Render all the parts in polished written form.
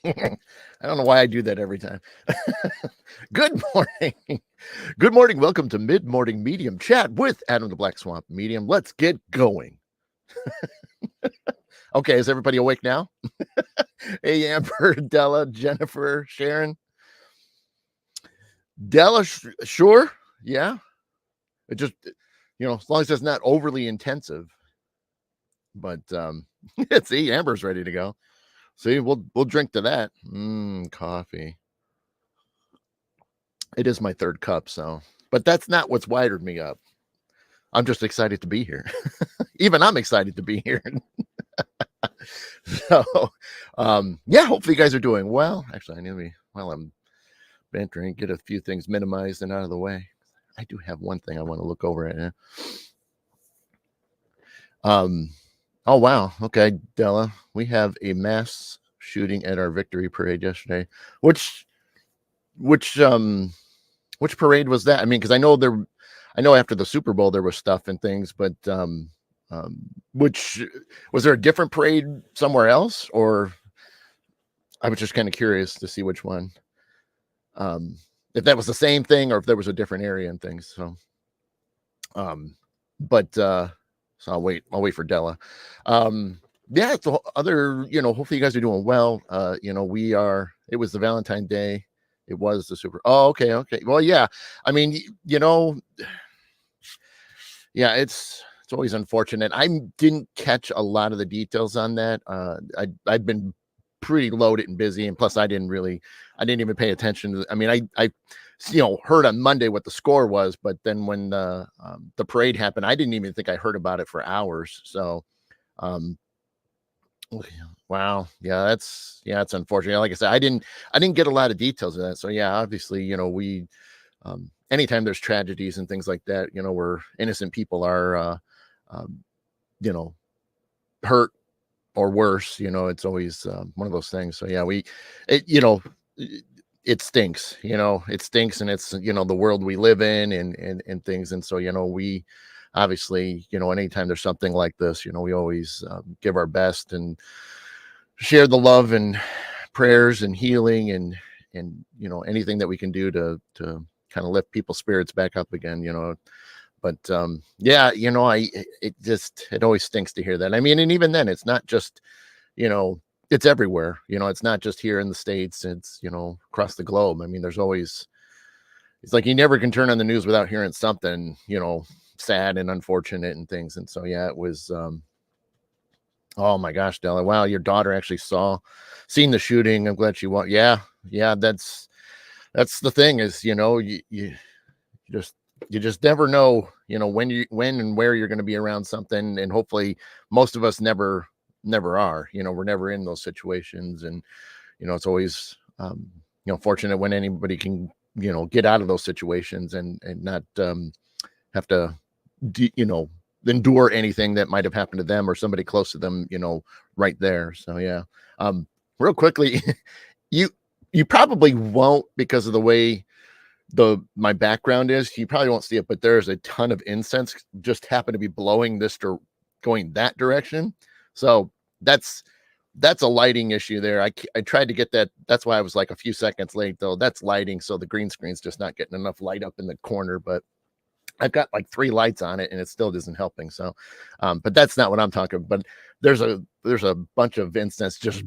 I don't know why I do that every time. Good morning. Good morning. Welcome to Mid Morning Medium Chat with Adam the Black Swamp Medium. Let's get going. Okay, is everybody awake now? Hey, Amber, Della, Jennifer, Sharon. Della, sure. Yeah. It just, as long as it's not overly intensive. But see, Amber's ready to go. See, we'll drink to that. Coffee. It is my third cup, so, but that's not what's wired me up. I'm just excited to be here. Even I'm excited to be here. So, yeah, hopefully you guys are doing well. Actually, I need to be, while I'm bantering, get a few things minimized and out of the way. I do have one thing I want to look over at. Oh, wow. Okay, Della, we have a mass shooting at our victory parade yesterday. Which parade was that? I mean, because I know after the Super Bowl there was stuff and things, but which was there a different parade somewhere else, or I was just kind of curious to see which one, if that was the same thing or if there was a different area and things. So, so I'll wait for Della. Yeah, it's the other, hopefully you guys are doing well. It was the Valentine's Day. It was the Super. Oh, okay. Well, yeah. I mean, yeah, it's always unfortunate. I didn't catch a lot of the details on that. I've been pretty loaded and busy, and plus I didn't even pay attention to. I mean, I heard on Monday what the score was, but then when the parade happened, I didn't even think I heard about it for hours. So, wow, yeah, it's unfortunate. Like I said, I didn't get a lot of details of that. So yeah, obviously, we anytime there's tragedies and things like that, where innocent people are hurt or worse, it's always one of those things. So yeah, it stinks, it stinks, and it's the world we live in and things. And so we obviously, anytime there's something like this, we always give our best and share the love and prayers and healing and anything that we can do to kind of lift people's spirits back up again, but yeah, it always stinks to hear that. I mean, and even then it's not just, it's everywhere, it's not just here in the States, it's, across the globe. I mean, there's always, it's like you never can turn on the news without hearing something, sad and unfortunate and things. And so, yeah, it was, oh my gosh, Della, wow, your daughter actually seen the shooting. I'm glad she won. Yeah, that's the thing is, you just never know, when and where you're going to be around something. And hopefully most of us never are, we're never in those situations. And, it's always, fortunate when anybody can, get out of those situations and not have to, endure anything that might have happened to them or somebody close to them, right there. So, yeah. Real quickly, you probably won't, because of the way my background is, you probably won't see it, but there's a ton of incense just happen to be blowing going that direction. So that's a lighting issue there. I tried to get that. That's why I was like a few seconds late, though. That's lighting. So the green screen's just not getting enough light up in the corner, but I've got like 3 lights on it and it still isn't helping. So, but that's not what I'm talking about. But there's a bunch of incense just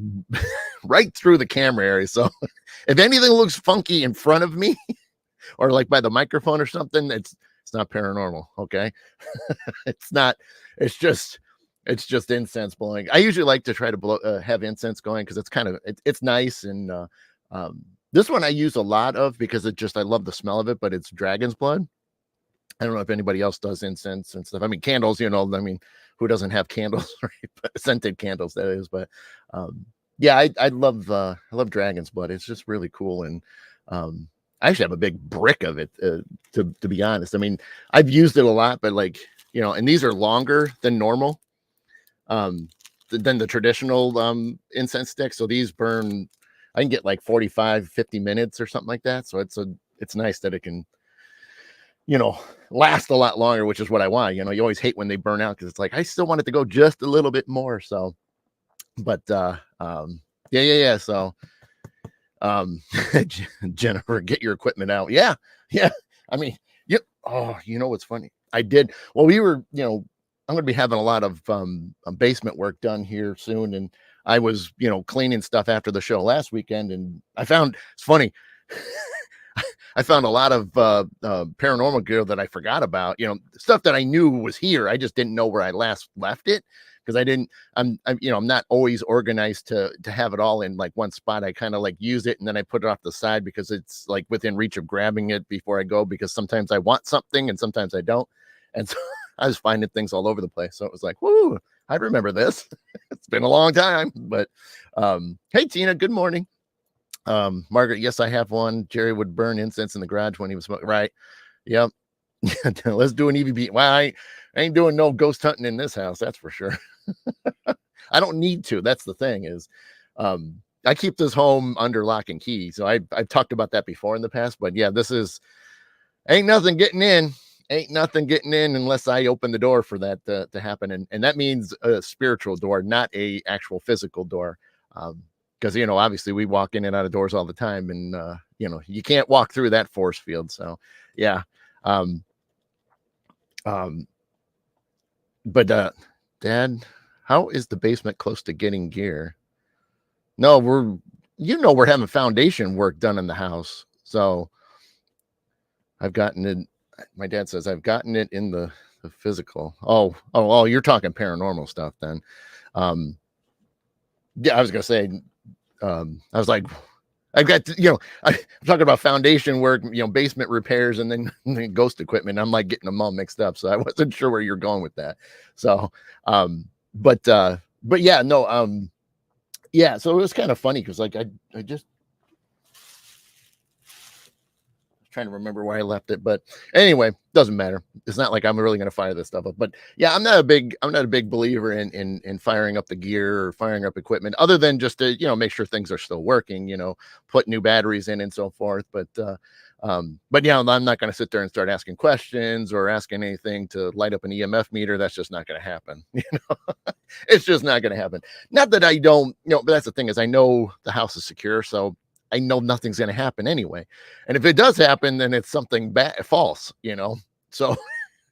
right through the camera area. So if anything looks funky in front of me or like by the microphone or something, it's not paranormal. Okay. It's not, it's just incense blowing. I usually like to try to have incense going, because it's kind of, it's nice. And this one I use a lot of because I love the smell of it, but it's dragon's blood. I don't know if anybody else does incense and stuff. I mean, candles, who doesn't have candles, right? Scented candles, that is. But yeah, I love dragon's blood. It's just really cool. And I actually have a big brick of it, to be honest. I mean, I've used it a lot, but like, and these are longer than normal, than the traditional incense sticks. So these burn, I can get like 45, 50 minutes or something like that. So it's nice that it can, last a lot longer, which is what I want. You always hate when they burn out, because it's like, I still want it to go just a little bit more. So, but yeah. So Um, Jennifer, get your equipment out. Yeah, yeah. I mean, yep. Oh, you know what's funny? I did. Well, we were, I'm going to be having a lot of basement work done here soon, and I was, cleaning stuff after the show last weekend, and I found it's funny. I found a lot of paranormal gear that I forgot about. Stuff that I knew was here. I just didn't know where I last left it because I didn't. I'm not always organized to have it all in like one spot. I kind of like use it and then I put it off the side because it's like within reach of grabbing it before I go. Because sometimes I want something and sometimes I don't, and so I was finding things all over the place. So it was like, whoo, I remember this. It's been a long time, but hey, Tina, good morning. Margaret, yes, I have one. Jerry would burn incense in the garage when he was smoking. Right. Yep. Let's do an EVP. Well, I ain't doing no ghost hunting in this house. That's for sure. I don't need to. That's the thing is, I keep this home under lock and key. So I've talked about that before in the past, but yeah, ain't nothing getting in. Ain't nothing getting in unless I open the door for that to happen. And that means a spiritual door, not a actual physical door. Because obviously we walk in and out of doors all the time, and you can't walk through that force field. So yeah. But Dad, how is the basement close to getting gear? No, we're having foundation work done in the house. So I've gotten it. My dad says I've gotten it in the physical. Oh, you're talking paranormal stuff then. Yeah, I was gonna say. I was like, I've got, I'm talking about foundation work, basement repairs, and then ghost equipment. I'm like getting them all mixed up. So I wasn't sure where you're going with that. So, but yeah, no, yeah. So it was kind of funny because like, I just trying to remember where I left it, but anyway, doesn't matter. It's not like I'm really going to fire this stuff up, but yeah, I'm not a big believer in firing up the gear or firing up equipment other than just to, make sure things are still working, put new batteries in and so forth. But yeah, I'm not going to sit there and start asking questions or asking anything to light up an EMF meter. That's just not going to happen. It's just not going to happen. Not that I don't, but that's the thing is I know the house is secure. So I know nothing's going to happen anyway. And if it does happen, then it's something false, so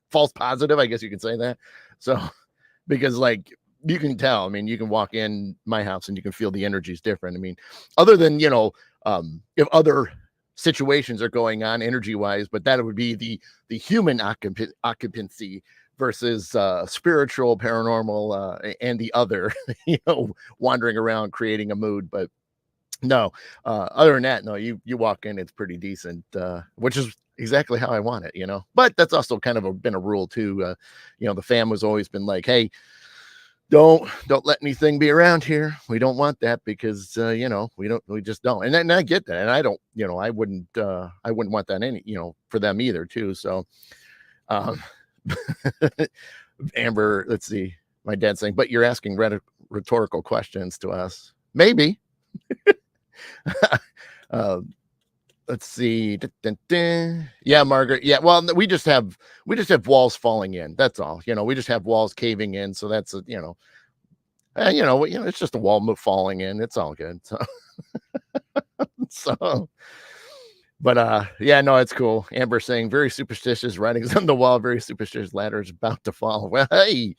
false positive, I guess you could say that. So, because like you can tell, I mean, you can walk in my house and you can feel the energy is different. I mean, other than, if other situations are going on energy wise, but that would be the human occupancy versus spiritual, paranormal, and the other, wandering around creating a mood. But no, other than that, no, you walk in, it's pretty decent, which is exactly how I want it, but that's also kind of been a rule too. The fam has always been like, hey, don't let anything be around here. We don't want that because, we just don't. And I get that. And I don't, I wouldn't want that for them either too. So, Amber, let's see, my dad's saying, but you're asking rhetorical questions to us. Maybe. Let's see. Yeah, Margaret. Yeah, well, we just have walls falling in. That's all. We just have walls caving in. So that's it's just a wall falling in. It's all good. So, so, but yeah, no, it's cool. Amber saying very superstitious writings on the wall. Very superstitious ladders about to fall. Well, hey.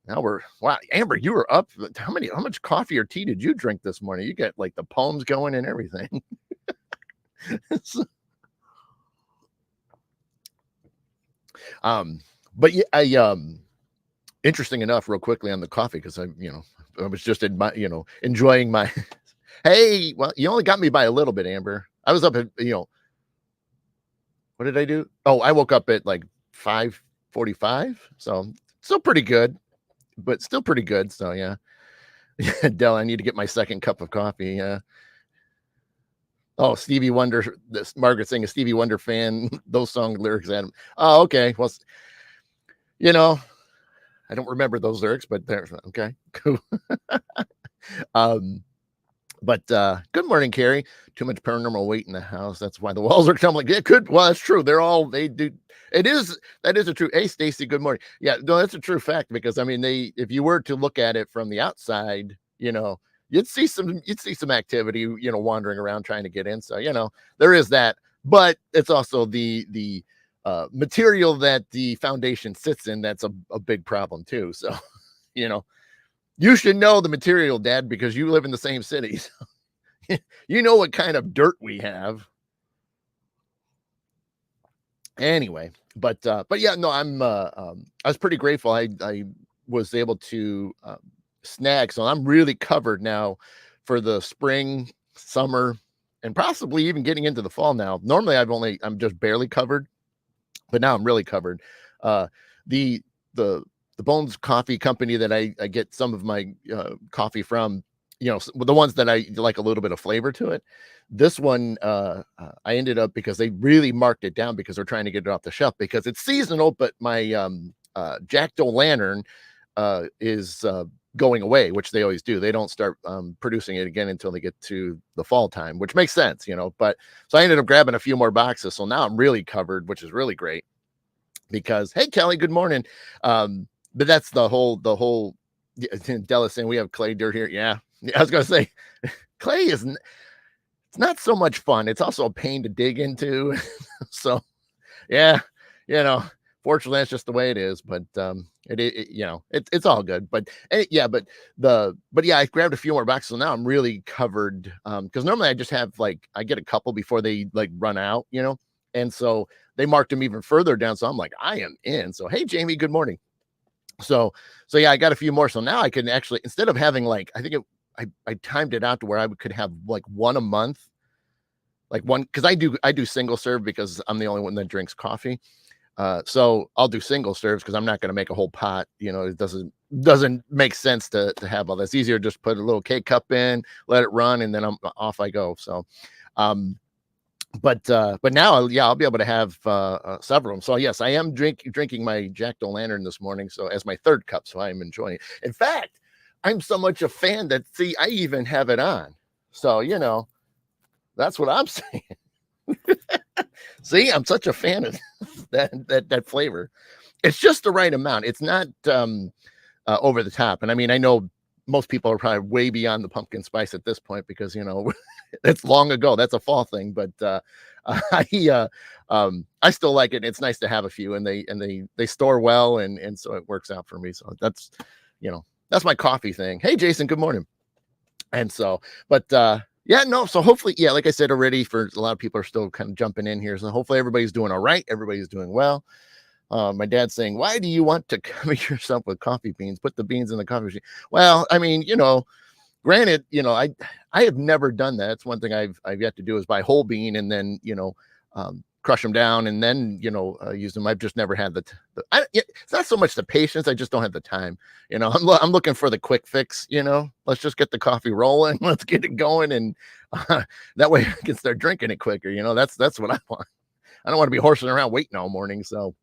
Now wow, Amber, you were up. How much coffee or tea did you drink this morning? You got like the poems going and everything. But yeah, interesting enough, real quickly on the coffee, because I was just enjoying my hey, well, you only got me by a little bit, Amber. I was up at, what did I do? Oh, I woke up at like 5:45. So still pretty good. But still pretty good. So yeah. Dell, I need to get my second cup of coffee. Yeah. Oh, Stevie Wonder. This Margaret saying a Stevie Wonder fan. Those song lyrics. Oh, okay. Well, I don't remember those lyrics, but there's okay. Cool. But good morning, Carrie. Too much paranormal weight in the house. That's why the walls are tumbling. It could. Well, that's true. They do. That is a true. Hey, Stacy, good morning. Yeah, no, that's a true fact because I mean, if you were to look at it from the outside, you'd see some activity, wandering around trying to get in. So, there is that, but it's also the material that the foundation sits in. That's a big problem too. So, you know, you should know the material, Dad, because you live in the same city. So you know what kind of dirt we have. Anyway, but yeah, no, I was pretty grateful. I was able to snag, so I'm really covered now for the spring, summer, and possibly even getting into the fall now. Normally I'm just barely covered, but now I'm really covered. Uh, the the Bones Coffee Company that I get some of my coffee from, the ones that I like a little bit of flavor to it. This one, I ended up, because they really marked it down because they're trying to get it off the shelf because it's seasonal, but my Jack-o'-lantern is going away, which they always do. They don't start producing it again until they get to the fall time, which makes sense, but so I ended up grabbing a few more boxes. So now I'm really covered, which is really great because, hey, Kelly, good morning. But that's the whole Della saying we have clay dirt here. Yeah. I was going to say clay it's not so much fun. It's also a pain to dig into. So yeah, fortunately that's just the way it is, but it's all good. But yeah, but yeah, I grabbed a few more boxes. So now I'm really covered. Because normally I just have I get a couple before they run out, and so they marked them even further down. So I'm like, I am in. So hey, Jamie, good morning. So yeah, I got a few more. So now I can actually, instead of having I timed it out to where I could have one a month, one, because I do single serve because I'm the only one that drinks coffee. So I'll do single serves because I'm not going to make a whole pot. It doesn't make sense to have all this. Easier just put a little K cup in, let it run, and then off I go. So, but now, yeah, I'll be able to have several of them. So yes, I am drinking my Jack-o'-lantern this morning, so as my third cup. So I'm enjoying it. In fact, I'm so much a fan that I even have it on. So that's what I'm saying. See, I'm such a fan of that flavor. It's just the right amount. It's not over the top. And I mean, I know most people are probably way beyond the pumpkin spice at this point because it's long ago. That's a fall thing, but I still like it. It's nice to have a few, and they store well, and so it works out for me. So that's that's my coffee thing. Hey, Jason, good morning. And so, but yeah, no. So hopefully, yeah, like I said already, for a lot of people are still kind of jumping in here. So hopefully everybody's doing all right. Everybody's doing well. My dad's saying, why do you want to cover yourself with coffee beans? Put the beans in the coffee machine. Well, I mean, granted, I have never done that. It's one thing I've yet to do is buy whole bean and then, crush them down and then, use them. I've just never had it's not so much the patience. I just don't have the time. I'm looking for the quick fix, let's just get the coffee rolling. Let's get it going. And that way I can start drinking it quicker. That's what I want. I don't want to be horsing around waiting all morning. So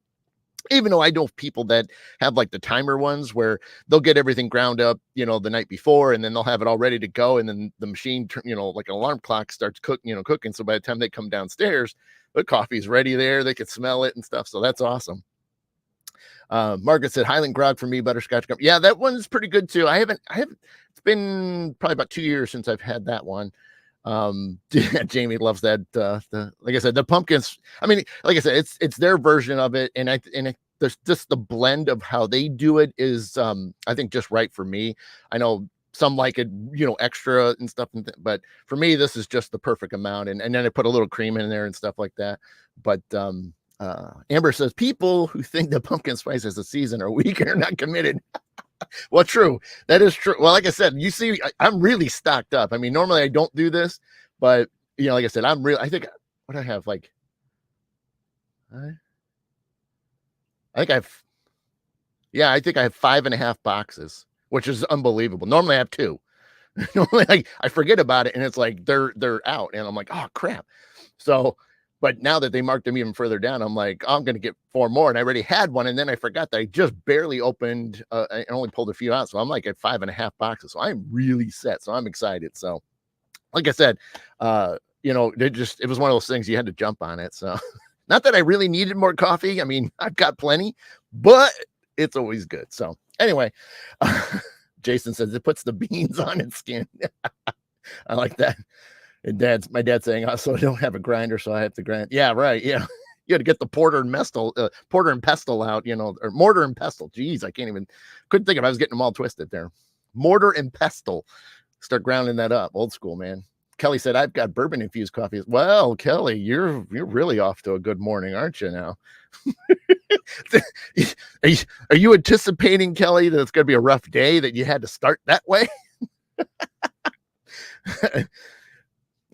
even though I know people that have the timer ones where they'll get everything ground up, the night before, and then they'll have it all ready to go. And then the machine, like an alarm clock starts cooking. So by the time they come downstairs, the coffee's ready there. They could smell it and stuff. So that's awesome. Margaret said Highland grog for me, butterscotch. Yeah, that one's pretty good too. I haven't, it's been probably about 2 years since I've had that one. Jamie loves that. Like I said, the pumpkins, I mean, like I said, it's their version of it. And there's just the blend of how they do it is, I think just right for me. I know some like it, extra and stuff, but for me, this is just the perfect amount. And then I put a little cream in there and stuff like that. But, Amber says people who think the pumpkin spice is a season are weak and are not committed. Well, true. That is true. Well, like I said, you see, I'm really stocked up. I mean, normally I don't do this, but like I said, I think what I have, I think I have 5.5 boxes, which is unbelievable. Normally I have 2. Normally I forget about it and it's they're out and I'm like, oh crap. So, but now that they marked them even further down, I'm like, oh, I'm going to get 4 more. And I already had one. And then I forgot that I just barely opened and only pulled a few out. So I'm at 5.5 boxes. So I'm really set. So I'm excited. So like I said, it was one of those things you had to jump on it. So not that I really needed more coffee. I mean, I've got plenty, but it's always good. So anyway, Jason says it puts the beans on its skin. I like that. And my dad's saying, also, I don't have a grinder, so I have to grind. Yeah, right. Yeah. You had to get the porter and pestle out, or mortar and pestle. Jeez, couldn't think of it. I was getting them all twisted there. Mortar and pestle. Start grounding that up. Old school, man. Kelly said, I've got bourbon infused coffee. Well, Kelly, you're really off to a good morning, aren't you now? Are you anticipating, Kelly, that it's going to be a rough day that you had to start that way?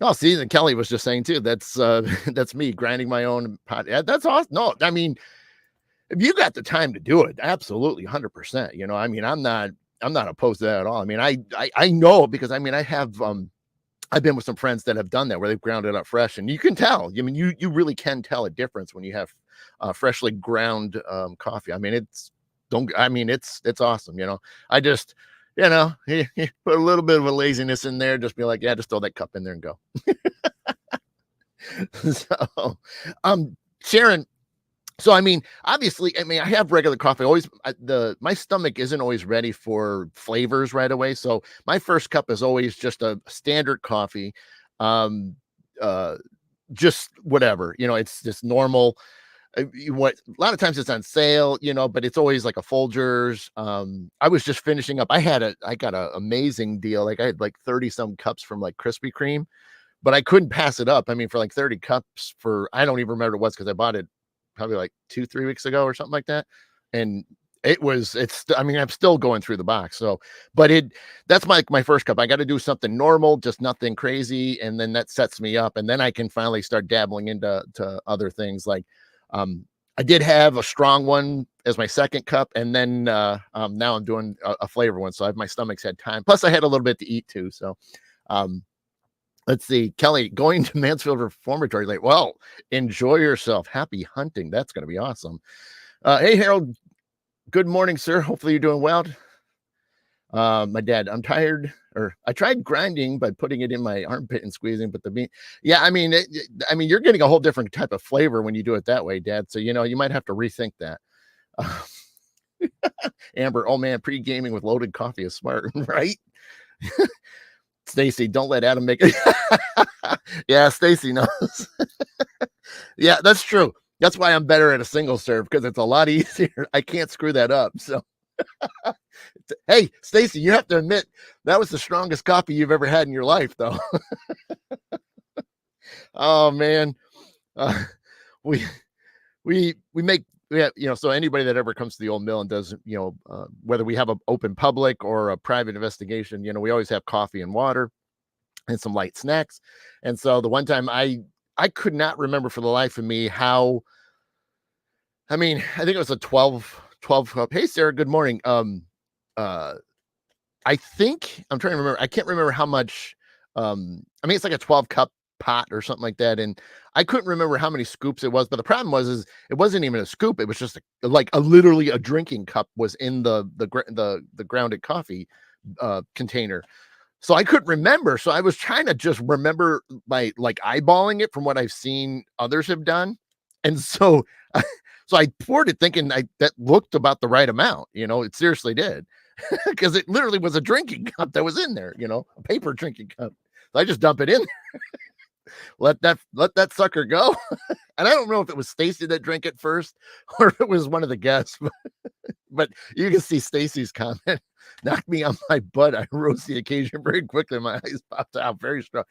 Oh, see, and Kelly was just saying too, that's me grinding my own pot. Yeah, that's awesome. No, I mean, if you got the time to do it, absolutely 100%. I'm not opposed to that at all. I mean, I know, because I mean, I've been with some friends that have done that, where they've ground it up fresh, and you can tell. I mean, you really can tell a difference when you have freshly ground coffee. I mean, it's awesome. I just, put a little bit of a laziness in there. Just be like, yeah, just throw that cup in there and go. So, Sharon. So, I mean, obviously, I have regular coffee. My stomach isn't always ready for flavors right away. So my first cup is always just a standard coffee. Um, just whatever, it's just normal. A lot of times it's on sale, but it's always like a Folgers. I was just finishing up. I got an amazing deal. Like, I had like 30 some cups from like Krispy Kreme, but I couldn't pass it up. I mean, for like 30 cups I don't even remember what it was, because I bought it probably like 2-3 weeks ago or something like that. And I'm still going through the box. So, but that's my first cup. I got to do something normal, just nothing crazy. And then that sets me up. And then I can finally start dabbling into other things. Like, I did have a strong one as my second cup. And then, now I'm doing a flavor one. So my stomach's had time. Plus I had a little bit to eat too. So, let's see, Kelly, going to Mansfield Reformatory. Like, well, enjoy yourself. Happy hunting. That's going to be awesome. Hey, Harold. Good morning, sir. Hopefully you're doing well. My dad, I'm tired, or I tried grinding by putting it in my armpit and squeezing, but yeah, I mean, you're getting a whole different type of flavor when you do it that way, Dad. So, you might have to rethink that. Amber, oh man, pre-gaming with loaded coffee is smart, right? Stacy, don't let Adam make it. Yeah, Stacy knows. Yeah, that's true. That's why I'm better at a single serve, because it's a lot easier. I can't screw that up. So, hey, Stacy, you have to admit that was the strongest coffee you've ever had in your life, though. Oh man, we make. Yeah, so anybody that ever comes to the old mill and does, whether we have an open public or a private investigation, we always have coffee and water and some light snacks. And so the one time I could not remember for the life of me how, I think it was a 12 cup. Hey, Sarah, good morning. I think I'm trying to remember. I can't remember how much, it's like a 12 cup pot or something like that. And I couldn't remember how many scoops it was, but the problem is it wasn't even a scoop. It was just literally a drinking cup was in the grounded coffee container. So I couldn't remember. So I was trying to just remember by eyeballing it from what I've seen others have done. And so, so I poured it thinking that looked about the right amount. It seriously did, because it literally was a drinking cup that was in there, a paper drinking cup. So I just dump it in there. let that sucker go. And I don't know if it was Stacy that drank it first or if it was one of the guests, but you can see Stacy's comment. Knocked me on my butt. I rose to the occasion very quickly. My eyes popped out very strong.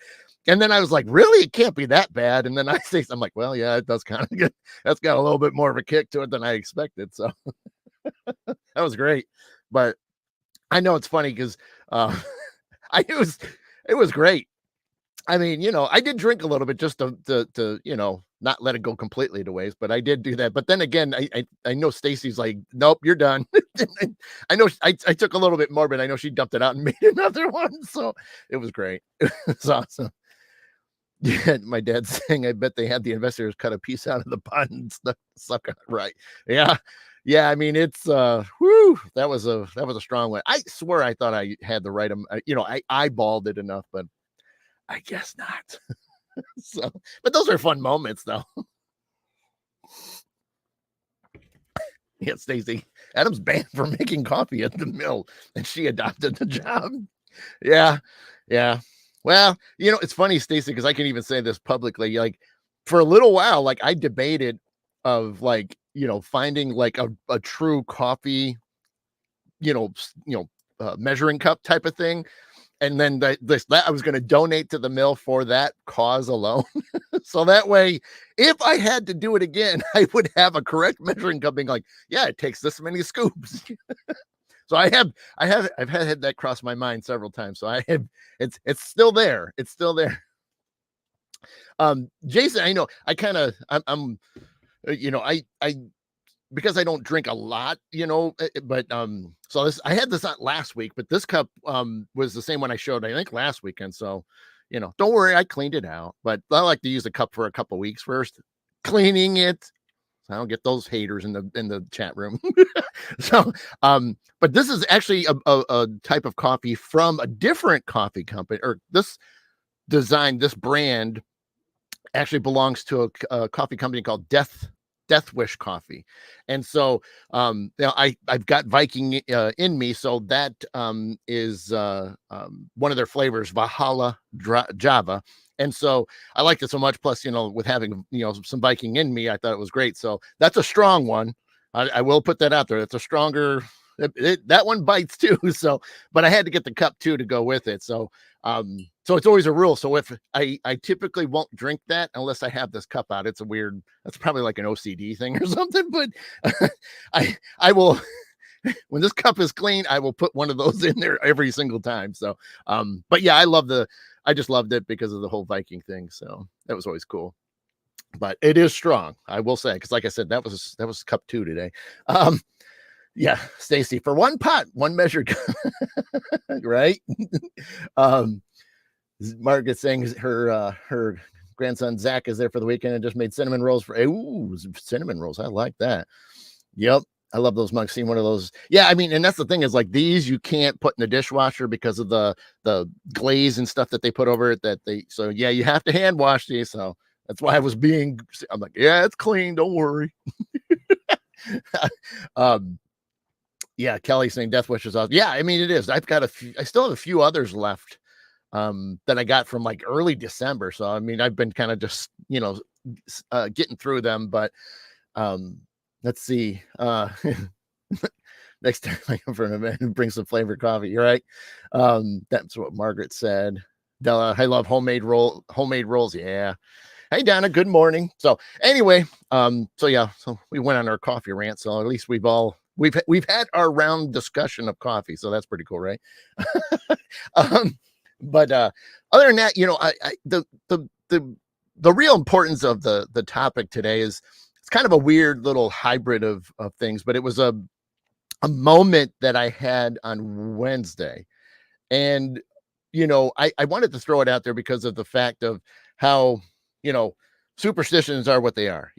And then I was like, really? It can't be that bad. And then I'm like, well, yeah, it does kind of good. That's got a little bit more of a kick to it than I expected. So that was great. But I know it's funny because it was great. I did drink a little bit just to not let it go completely to waste, but I did do that. But then again, I know Stacy's like, nope, you're done. I know I took a little bit more, but I know she dumped it out and made another one. So it was great. It's awesome. Yeah, my dad's saying, I bet they had the investors cut a piece out of the bun and suck on it. Right. Yeah. Yeah. It's that was a strong one. I swear I thought I had the right, I eyeballed it enough, but I guess not. So, but those are fun moments, though. Yeah, Stacy. Adam's banned from making coffee at the mill, and she adopted the job. Yeah, yeah. Well, it's funny, Stacy, because I can even say this publicly. Like, for a little while, like I debated of like finding like a true coffee, measuring cup type of thing, and then that I was going to donate to the mill for that cause alone. So that way, if I had to do it again, I would have a correct measuring cup being like, yeah, it takes this many scoops. So I've had that cross my mind several times. So it's still there. It's still there. Jason, I know I'm I because I don't drink a lot, but so I had this not last week, but this cup was the same one I showed, I think, last weekend. So, don't worry, I cleaned it out, but I like to use the cup for a couple weeks first, cleaning it. So I don't get those haters in the chat room. So, but this is actually a type of coffee from a different coffee company, or this brand actually belongs to a coffee company called Death Wish Coffee. And so I've got Viking in me, so that is one of their flavors, Valhalla Java. And so I liked it so much. Plus, with having some Viking in me, I thought it was great. So that's a strong one. I will put that out there. It's a stronger. That one bites too. So, but I had to get the cup too to go with it. So so it's always a rule. So if I typically won't drink that unless I have this cup out. It's that's probably like an OCD thing or something, but I will, when this cup is clean, I will put one of those in there every single time. So, but yeah, I just loved it because of the whole Viking thing. So that was always cool, but it is strong, I will say. Cause like I said, that was cup 2 today. Yeah, Stacy, for one pot, one measured, right? Margaret saying her grandson Zach is there for the weekend and just made cinnamon rolls cinnamon rolls. I like that. Yep. I love those mugs. Seen one of those. Yeah, I mean, and that's the thing is like these you can't put in the dishwasher because of the glaze and stuff that they put over it so yeah, you have to hand wash these. So that's why I'm like, yeah, it's clean, don't worry. Yeah, Kelly saying Death Wish is awesome. Yeah, I mean it is. I still have a few others left that I got from like early December. So I mean I've been kind of just getting through them, but let's see. Next time I come from a man and bring some flavored coffee. You're right. That's what Margaret said. Della, I love homemade rolls. Yeah. Hey Donna, good morning. So anyway, so yeah, so we went on our coffee rant. So at least we've had our round discussion of coffee. So that's pretty cool, right? But other than that, the real importance of the topic today is it's kind of a weird little hybrid of things, but it was a moment that I had on Wednesday. And, I wanted to throw it out there because of the fact of how, superstitions are what they are.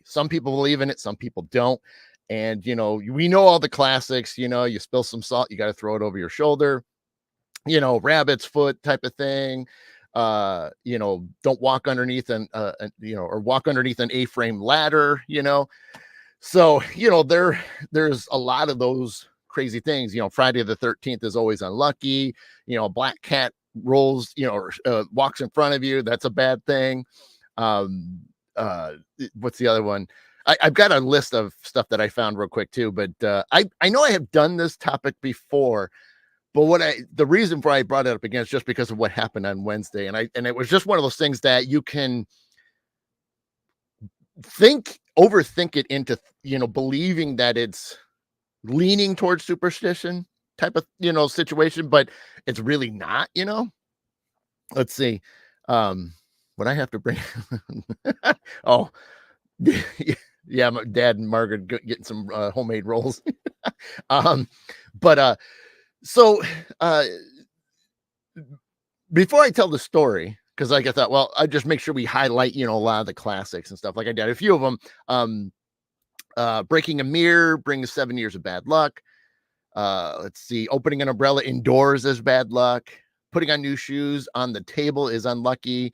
Some people believe in it, some people don't. And, we know all the classics, you spill some salt, you got to throw it over your shoulder, rabbit's foot type of thing. Don't walk underneath or walk underneath an A-frame ladder, So, there's a lot of those crazy things. Friday the 13th is always unlucky. A black cat rolls, walks in front of you. That's a bad thing. What's the other one? I've got a list of stuff that I found real quick too, but I know I have done this topic before, but the reason for I brought it up again is just because of what happened on Wednesday. And it was just one of those things that you can overthink it into, believing that it's leaning towards superstition type of, situation, but it's really not, let's see. What I have to bring. Oh, yeah, my dad and Margaret getting some homemade rolls. But so before I tell the story, because like I thought, well, I just make sure we highlight, a lot of the classics and stuff. Like I did a few of them. Breaking a mirror brings 7 years of bad luck. Let's see, opening an umbrella indoors is bad luck. Putting on new shoes on the table is unlucky.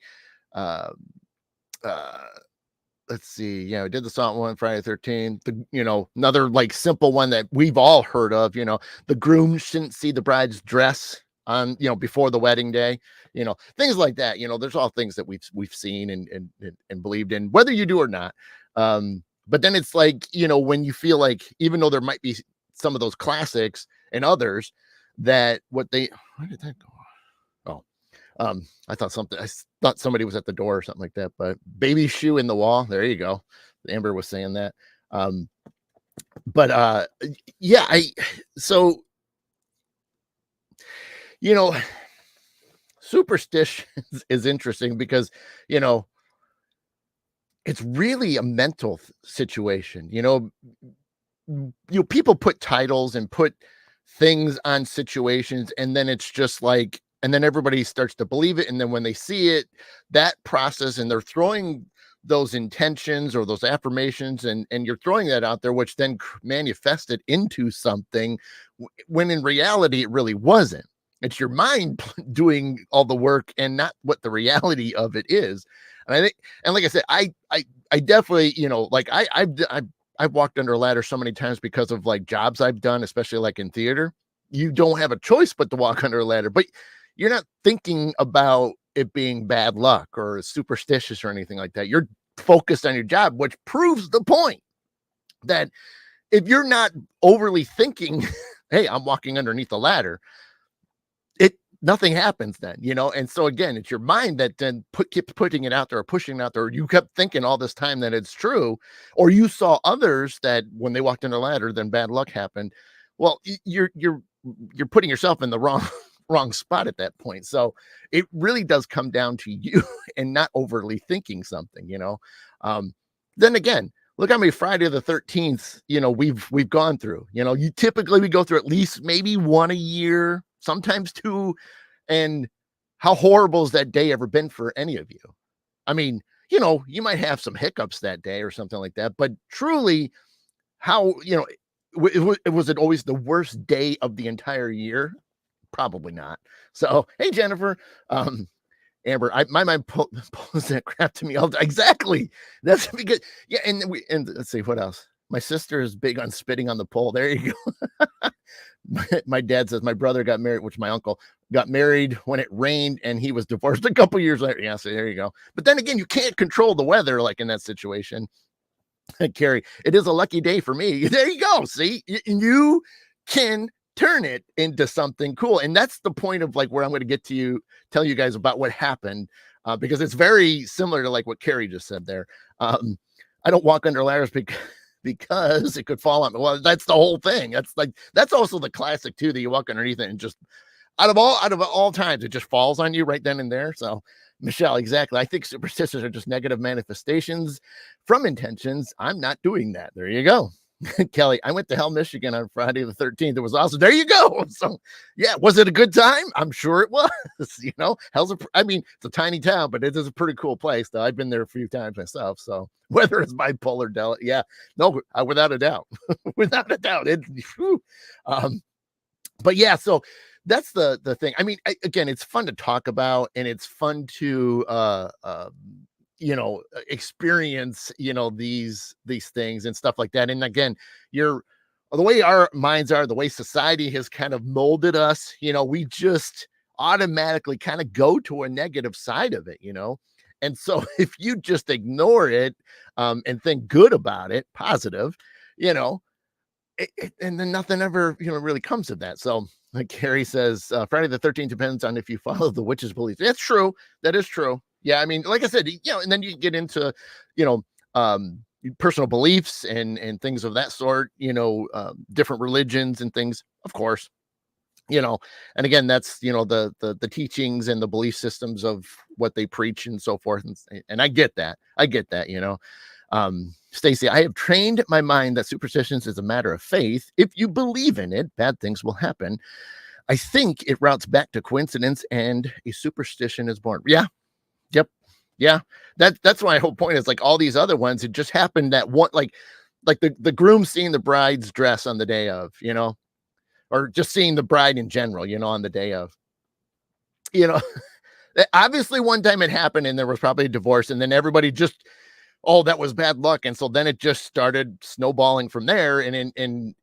let's see. Yeah, we did the salt one Friday the 13th. Another like simple one that we've all heard of, the groom shouldn't see the bride's dress on, before the wedding day, things like that. There's all things that we've seen and believed in, whether you do or not. But then it's like, when you feel like, even though there might be some of those classics and others that where did that go? Oh, I thought somebody was at the door or something like that, but baby shoe in the wall. There you go. Amber was saying that. But yeah, so, you know, superstitions is interesting because, you know, it's really a mental situation. People put titles and put things on situations, and then it's just like, and then everybody starts to believe it. And then when they see it, that process, and they're throwing those intentions or those affirmations, and you're throwing that out there, which then manifested into something when in reality it really wasn't. It's your mind doing all the work and not what the reality of it is. And I think, and like I said, I definitely, like I've walked under a ladder so many times because of like jobs I've done, especially like in theater. You don't have a choice but to walk under a ladder, but you're not thinking about it being bad luck or superstitious or anything like that. You're focused on your job, which proves the point that if you're not overly thinking, hey, I'm walking underneath the ladder, nothing happens then, And so again, it's your mind that then keeps putting it out there or pushing it out there. Or you kept thinking all this time that it's true, or you saw others that when they walked on the ladder, then bad luck happened. Well, you're putting yourself in the wrong spot at that point. So it really does come down to you and not overly thinking something, Then again, look how many Friday the 13th, we've gone through. We go through at least maybe one a year, sometimes two. And how horrible has that day ever been for any of you? I mean, you might have some hiccups that day or something like that, but truly, how, was it always the worst day of the entire year? Probably not. So, hey, Jennifer, Amber, my mind pulls that crap to me all the time. Exactly. That's because, yeah. And let's see what else. My sister is big on spitting on the pole. There you go. My dad says my brother got married, which my uncle got married when it rained, and he was divorced a couple years later. Yeah, so there you go. But then again, you can't control the weather like in that situation. Carrie, it is a lucky day for me. There you go. See, you can turn it into something cool. And that's the point of like where I'm going to tell you guys about what happened, because it's very similar to like what Carrie just said there. I don't walk under ladders because it could fall on me. Well, that's the whole thing. That's also the classic too, that you walk underneath it and just out of all times, it just falls on you right then and there. So Michelle, exactly. I think superstitions are just negative manifestations from intentions. I'm not doing that. There you go. Kelly, I went to Hell, Michigan on Friday the 13th. It was awesome. There you go. So yeah, was it a good time? I'm sure it was. It's a tiny town, but it is a pretty cool place though. I've been there a few times myself. So whether it's bipolar, yeah, no, without a doubt, without a doubt. But yeah, so that's the thing. I mean, again, it's fun to talk about, and it's fun to experience, these things and stuff like that. And again, the way our minds are, the way society has kind of molded us, we just automatically kind of go to a negative side of it, And so if you just ignore it, and think good about it, positive, and then nothing ever, really comes of that. So like Carrie says, Friday the 13th depends on if you follow the witch's beliefs. That's true. That is true. Yeah. I mean, like I said, and then you get into, personal beliefs and things of that sort, different religions and things, of course, and again, that's, the teachings and the belief systems of what they preach and so forth. And I get that. Stacy, I have trained my mind that superstitions is a matter of faith. If you believe in it, bad things will happen. I think it routes back to coincidence and a superstition is born. Yeah. Yep. Yeah. That's my whole point is like all these other ones. It just happened that one, like the groom seeing the bride's dress on the day of, or just seeing the bride in general, on the day of, obviously one time it happened and there was probably a divorce, and then everybody just oh, that was bad luck. And so then it just started snowballing from there. And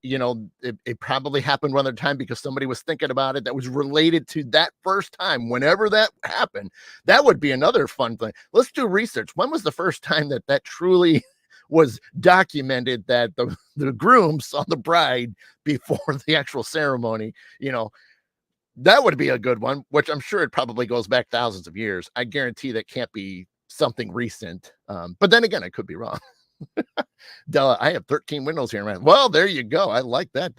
it probably happened one other time because somebody was thinking about it that was related to that first time. Whenever that happened, that would be another fun thing. Let's do research. When was the first time that truly was documented that the groom saw the bride before the actual ceremony? That would be a good one, which I'm sure it probably goes back thousands of years. I guarantee that can't be something recent. But then again, I could be wrong. Della, I have 13 windows here. Man. Well, there you go. I like that.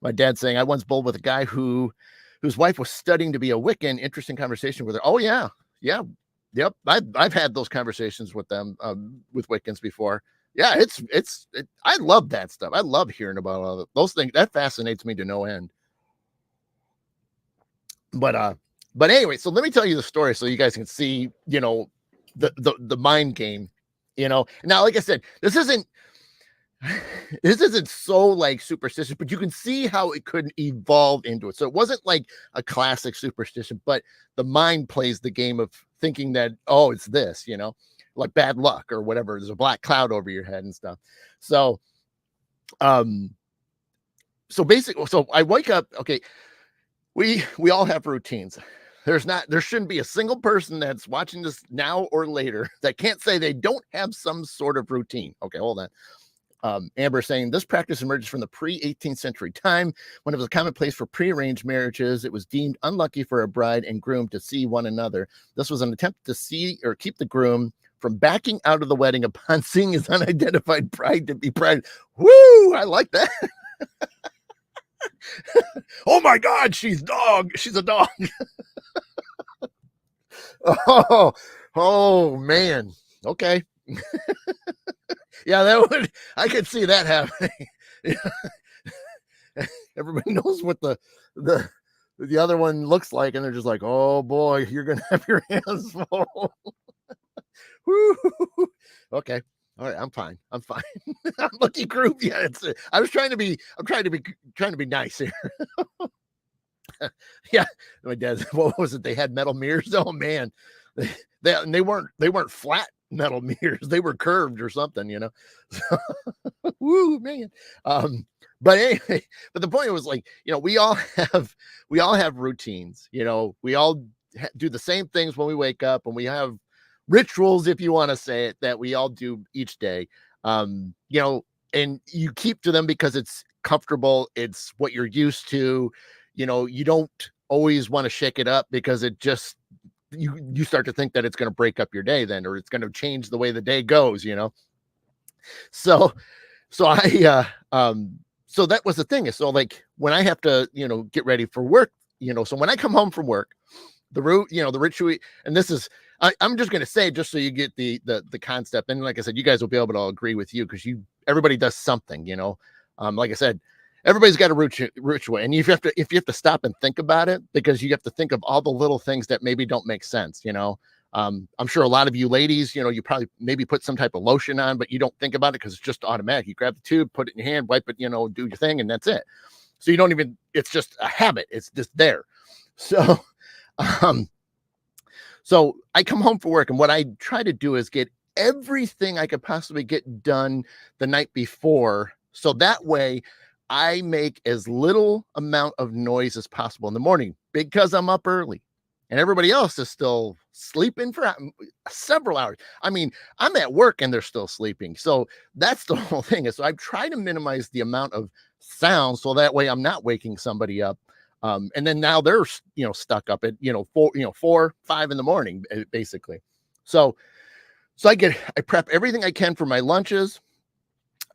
My dad's saying I once bowled with a guy whose wife was studying to be a Wiccan. Interesting conversation with her. Oh yeah. Yeah. Yep. I've had those conversations with them, with Wiccans before. Yeah. I love that stuff. I love hearing about all those things. That fascinates me to no end. But anyway, so let me tell you the story so you guys can see, the mind game, Now, like I said, this isn't so like superstitious, but you can see how it could evolve into it. So it wasn't like a classic superstition, but the mind plays the game of thinking that, oh, it's this, like bad luck or whatever. There's a black cloud over your head and stuff. So, basically, so I wake up. Okay, we all have routines. There shouldn't be a single person that's watching this now or later that can't say they don't have some sort of routine. Okay, hold on. Amber saying this practice emerges from the pre-18th century time when it was a commonplace for prearranged marriages. It was deemed unlucky for a bride and groom to see one another. This was an attempt to see or keep the groom from backing out of the wedding upon seeing his unidentified bride to be bride. Woo! I like that. Oh my God, she's a dog. Oh man. Okay. Yeah, I could see that happening. Everybody knows what the other one looks like, and they're just like, oh boy, you're gonna have your hands full. Okay. All right, I'm fine. I'm lucky group. Yeah, I'm trying to be nice here. Yeah, my dad. What was it? They had metal mirrors. Oh man, they weren't flat metal mirrors. They were curved or something, So, woo man. But anyway, but the point was like, we all have routines. We all do the same things when we wake up, and we have rituals, if you want to say it, that we all do each day. And you keep to them because it's comfortable. It's what you're used to. You don't always want to shake it up because it just, you start to think that it's going to break up your day then, or it's going to change the way the day goes, So I, so that was the thing. So like when I have to, get ready for work, so when I come home from work, the ritual, and this is, I'm just going to say, just so you get the concept. And like I said, you guys will be able to all agree with you because everybody does something, like I said, everybody's got a ritual, and if you have to stop and think about it, because you have to think of all the little things that maybe don't make sense. I'm sure a lot of you ladies, you probably maybe put some type of lotion on, but you don't think about it because it's just automatic. You grab the tube, put it in your hand, wipe it, do your thing, and that's it. So you don't even, it's just a habit. It's just there. So, so I come home from work, and what I try to do is get everything I could possibly get done the night before. So that way I make as little amount of noise as possible in the morning because I'm up early and everybody else is still sleeping for several hours. I mean, I'm at work and they're still sleeping. So that's the whole thing. So I try to minimize the amount of sound so that way I'm not waking somebody up. And then now they're, stuck up at, 4, 5 in the morning, basically. So I prep everything I can for my lunches.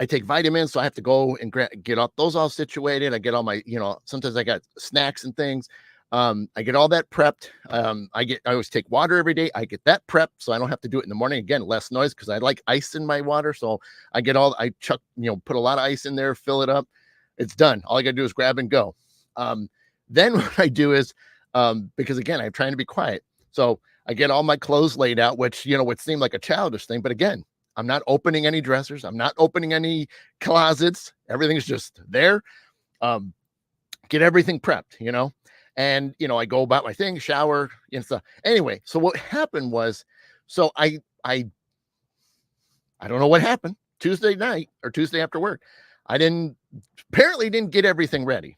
I take vitamins, so I have to go and get those all situated. I get all my, sometimes I got snacks and things. I get all that prepped. I always take water every day. I get that prepped so I don't have to do it in the morning. Again, less noise because I like ice in my water. So I put a lot of ice in there, fill it up. It's done. All I got to do is grab and go. Then what I do is, because again, I'm trying to be quiet. So I get all my clothes laid out, which, would seem like a childish thing. But again, I'm not opening any dressers. I'm not opening any closets. Everything's just there. Get everything prepped, and, I go about my thing, shower and stuff. Anyway, so what happened was, so I I don't know what happened Tuesday night or Tuesday after work. I apparently didn't get everything ready.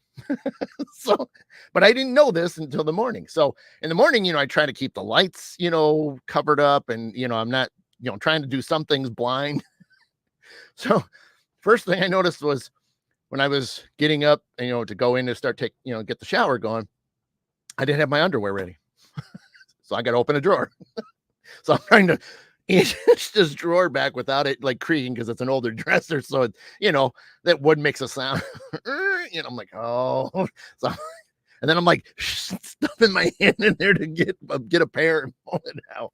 So, but I didn't know this until the morning. So in the morning, I try to keep the lights, covered up, and, I'm not, trying to do some things blind. So first thing I noticed was when I was getting up, to go in to start get the shower going, I didn't have my underwear ready. So I got to open a drawer. So I'm trying to inch this drawer back without it like creaking because it's an older dresser. So it, that wood makes a sound. I'm like, oh, so, and then I'm like stuffing my hand in there to get a pair and pull it out.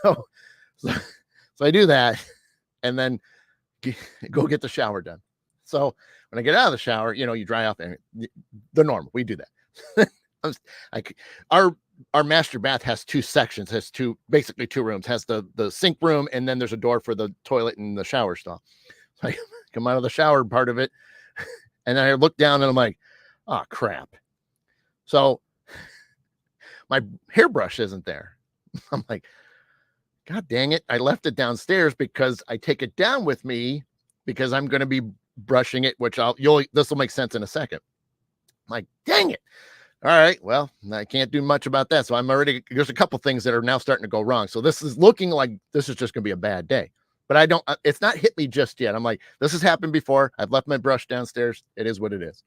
So, so I do that, and then go get the shower done. So when I get out of the shower, you dry off, and the normal, we do that. Our master bath has two sections, basically two rooms, has the sink room, and then there's a door for the toilet and the shower stall. So I come out of the shower part of it, and then I look down and I'm like, oh crap. So my hairbrush isn't there. I'm like, God dang it. I left it downstairs because I take it down with me because I'm going to be brushing it, which this will make sense in a second. I'm like, dang it. All right, well, I can't do much about that. So there's a couple things that are now starting to go wrong. So this is looking like this is just going to be a bad day, but it's not hit me just yet. I'm like, this has happened before. I've left my brush downstairs. It is what it is.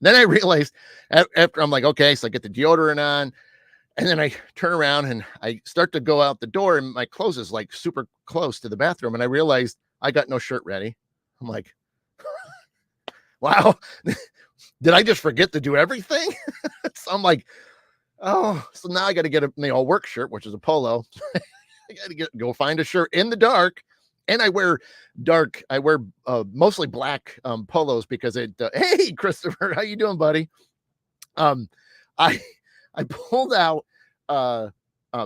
Then I realized after I'm like, okay, so I get the deodorant on, and then I turn around and I start to go out the door, and my clothes is like super close to the bathroom. And I realized I got no shirt ready. I'm like, wow. Did I just forget to do everything? So I'm like, oh, so now I got to get a work shirt, which is a polo. I got to go find a shirt in the dark. And I wear mostly black polos because hey, Christopher, how you doing, buddy? I pulled out,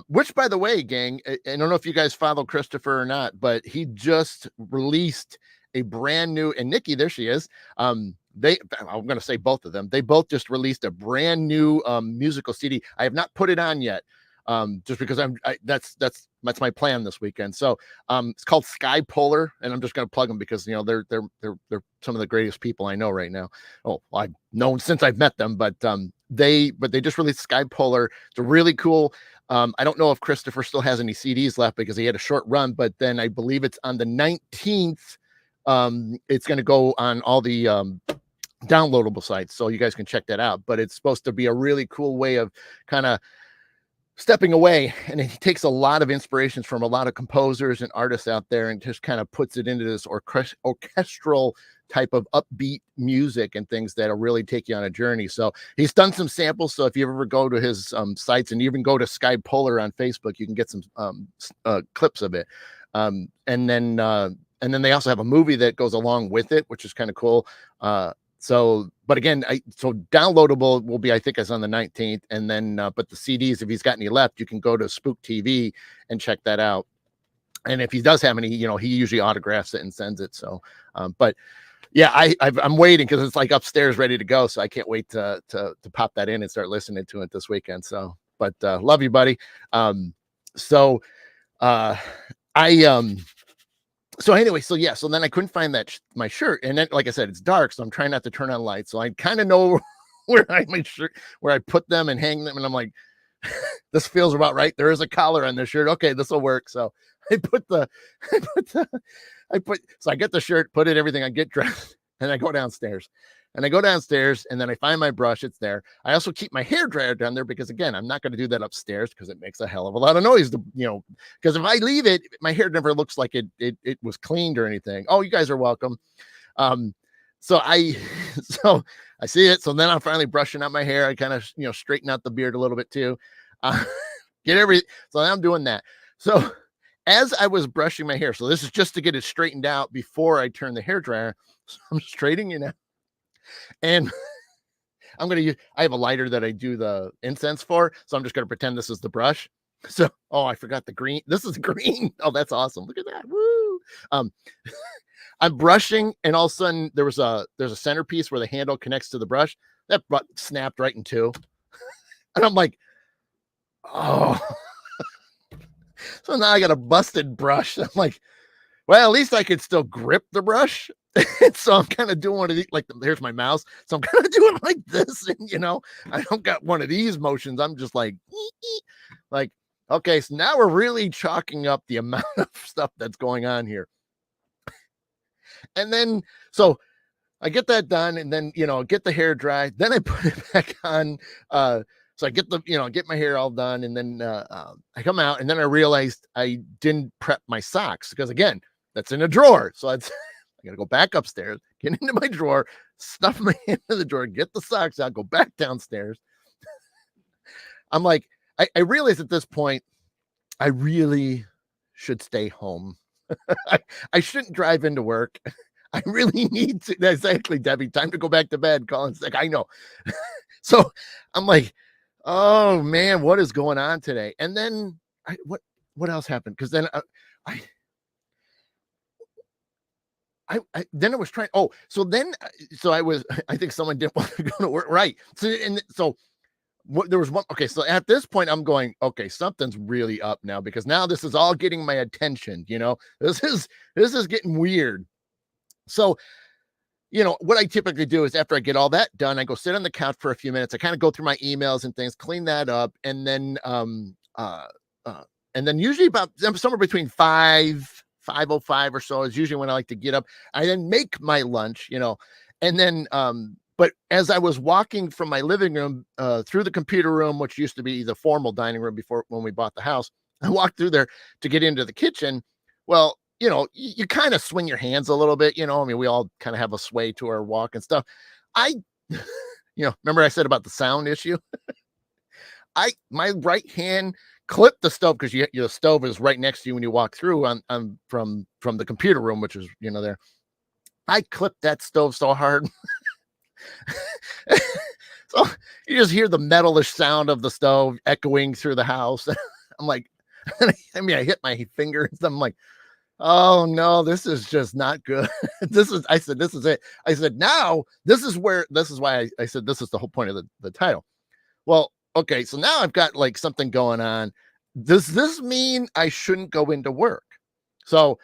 which, by the way, gang, I don't know if you guys follow Christopher or not, but he just released a brand new, and Nikki, there she is. I'm going to say both of them. They both just released a brand new musical CD. I have not put it on yet, just because that's my plan this weekend. So it's called Sky Polar, and I'm just going to plug them because they're some of the greatest people I know right now. Oh, I've known since I've met them, but they just released Sky Polar. It's a really cool. I don't know if Christopher still has any CDs left because he had a short run, but then I believe it's on the 19th. It's going to go on all the downloadable sites, so you guys can check that out. But it's supposed to be a really cool way of kind of stepping away, and he takes a lot of inspirations from a lot of composers and artists out there and just kind of puts it into this orchestral type of upbeat music and things that'll really take you on a journey. So he's done some samples, so if you ever go to his sites and even go to Sky Polar on Facebook, you can get some clips of it. And then they also have a movie that goes along with it, which is kind of cool. But again, so downloadable will be, I think, as on the 19th. And then, but the CDs, if he's got any left, you can go to Spook TV and check that out. And if he does have any, he usually autographs it and sends it. So, but yeah, I'm waiting because it's like upstairs ready to go. So I can't wait to pop that in and start listening to it this weekend. So, but love you, buddy. So anyway, so then I couldn't find my shirt, and then, like I said, it's dark, so I'm trying not to turn on lights, so I kind of know where I put them and hang them, and I'm like, this feels about right. There is a collar on this shirt. Okay, this will work. So I get the shirt, put it, everything. I get dressed, and I go downstairs. And then I find my brush. It's there. I also keep my hair dryer down there because, again, I'm not going to do that upstairs because it makes a hell of a lot of noise. Because if I leave it, my hair never looks like it was cleaned or anything. Oh, you guys are welcome. So I see it. So then I'm finally brushing out my hair. I kind of straighten out the beard a little bit too. So I'm doing that. So as I was brushing my hair, so this is just to get it straightened out before I turn the hair dryer. So I'm straightening it out. And I have a lighter that I do the incense for. So I'm just going to pretend this is the brush. So, I forgot the green. This is green. Oh, that's awesome. Look at that. Woo. I'm brushing, and all of a sudden there's a centerpiece where the handle connects to the brush. That snapped right in two. And I'm like, oh. So now I got a busted brush. I'm like, well, at least I could still grip the brush. And so I'm kind of doing one of these, like, here's my mouse. So I'm kind of doing like this. And, I don't got one of these motions. I'm just like, like, okay, so now we're really chalking up the amount of stuff that's going on here. And then, so I get that done and then, get the hair dry. Then I put it back on. So I get get my hair all done. And then I come out and then I realized I didn't prep my socks because, again, that's in a drawer. So I got to go back upstairs, get into my drawer, stuff my hand in the drawer, get the socks out, go back downstairs. I'm like, I realized at this point, I really should stay home. I shouldn't drive into work. I really need to. That's exactly, Debbie. Time to go back to bed. Colin's like, I know. So I'm like, oh man, what is going on today? And then what else happened? Because then then I was trying. Oh, so then, I think someone didn't want to go to work. Right. So there was one. Okay. So at this point I'm going, okay, something's really up now because now this is all getting my attention. This is getting weird. So, what I typically do is after I get all that done, I go sit on the couch for a few minutes. I kind of go through my emails and things, clean that up. And then, usually about somewhere between 5:05 or so is usually when I like to get up. I then make my lunch, and then, but as I was walking from my living room through the computer room, which used to be the formal dining room before when we bought the house, I walked through there to get into the kitchen. Well, you kind of swing your hands a little bit, I mean, we all kind of have a sway to our walk and stuff. Remember I said about the sound issue? My right hand clipped the stove because your stove is right next to you when you walk through from the computer room, which is, there. I clipped that stove so hard. So you just hear the metalish sound of the stove echoing through the house. I'm like, I hit my finger. I'm like, oh no, this is just not good. I said, this is it. I said, now this is why I said, this is the whole point of the title. Well, okay. So now I've got like something going on. Does this mean I shouldn't go into work? So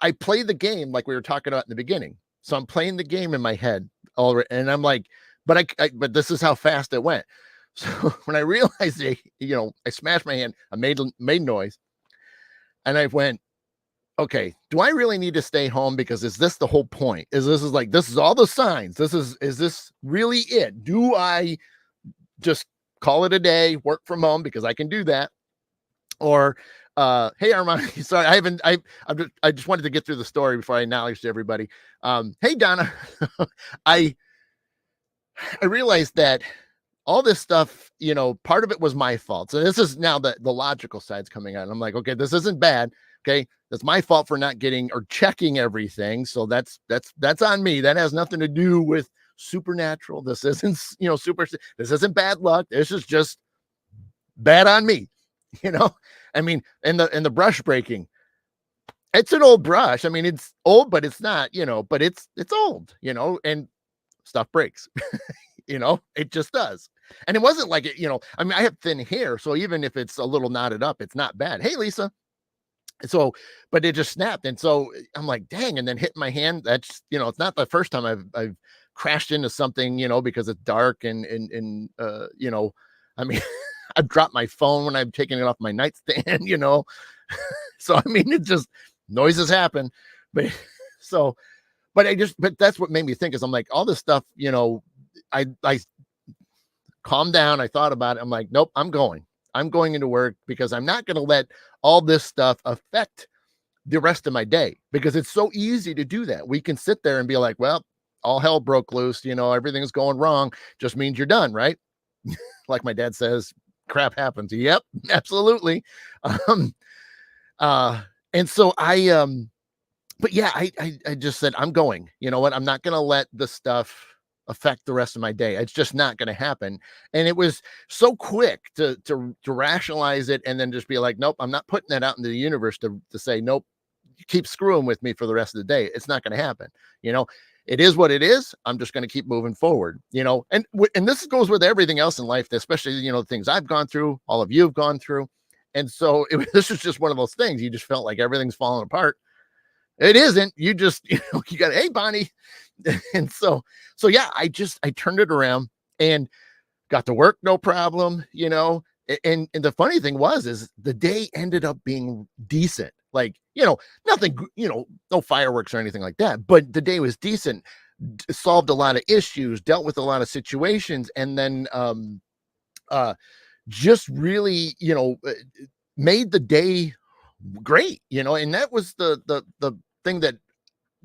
I play the game like we were talking about in the beginning. So I'm playing the game in my head already. And I'm like, but this is how fast it went. So when I realized, I smashed my hand, I made noise. And I went, okay, do I really need to stay home? Because is this the whole point? This is all the signs. Is this really it? Do I just call it a day, work from home because I can do that? Or, hey, Armand, sorry, I just wanted to get through the story before I acknowledge to everybody. Hey, Donna, I realized that all this stuff, part of it was my fault. So this is now the logical side's coming out. I'm like, okay, this isn't bad. Okay. That's my fault for not getting or checking everything. So that's on me. That has nothing to do with supernatural. This isn't, this isn't bad luck. This is just bad on me. I mean, and the brush breaking, it's an old brush. I mean, it's old, but it's not, but it's old, and stuff breaks, it just does. And it wasn't like it, I mean, I have thin hair. So even if it's a little knotted up, it's not bad. Hey, Lisa. So, but it just snapped. And so I'm like, dang, and then hit my hand. That's, it's not the first time I've crashed into something, because it's dark and I mean, I've dropped my phone when I'm taking it off my nightstand, so, I mean, it just noises happen, but but that's what made me think is I'm like, all this stuff, I calmed down. I thought about it. I'm like, nope, I'm going into work because I'm not going to let all this stuff affect the rest of my day, because it's so easy to do that. We can sit there and be like, well, all hell broke loose. Everything's going wrong. Just means you're done. Right. Like my dad says, crap happens. Yep, absolutely. And so but yeah, I just said, I'm going, you know what? I'm not going to let the stuff affect the rest of my day. It's just not going to happen. And it was so quick to rationalize it and then just be like, nope, I'm not putting that out into the universe to say, nope, keep screwing with me for the rest of the day. It's not going to happen. It is what it is. I'm just going to keep moving forward, and this goes with everything else in life, especially, the things I've gone through, all of you have gone through. And so this is just one of those things. You just felt like everything's falling apart. It isn't. You just, you got, hey, Bonnie. And so yeah, I turned it around and got to work, no problem, and the funny thing is the day ended up being decent. Like, nothing, no fireworks or anything like that, but the day was decent, solved a lot of issues, dealt with a lot of situations, and then just really, made the day great, and that was the thing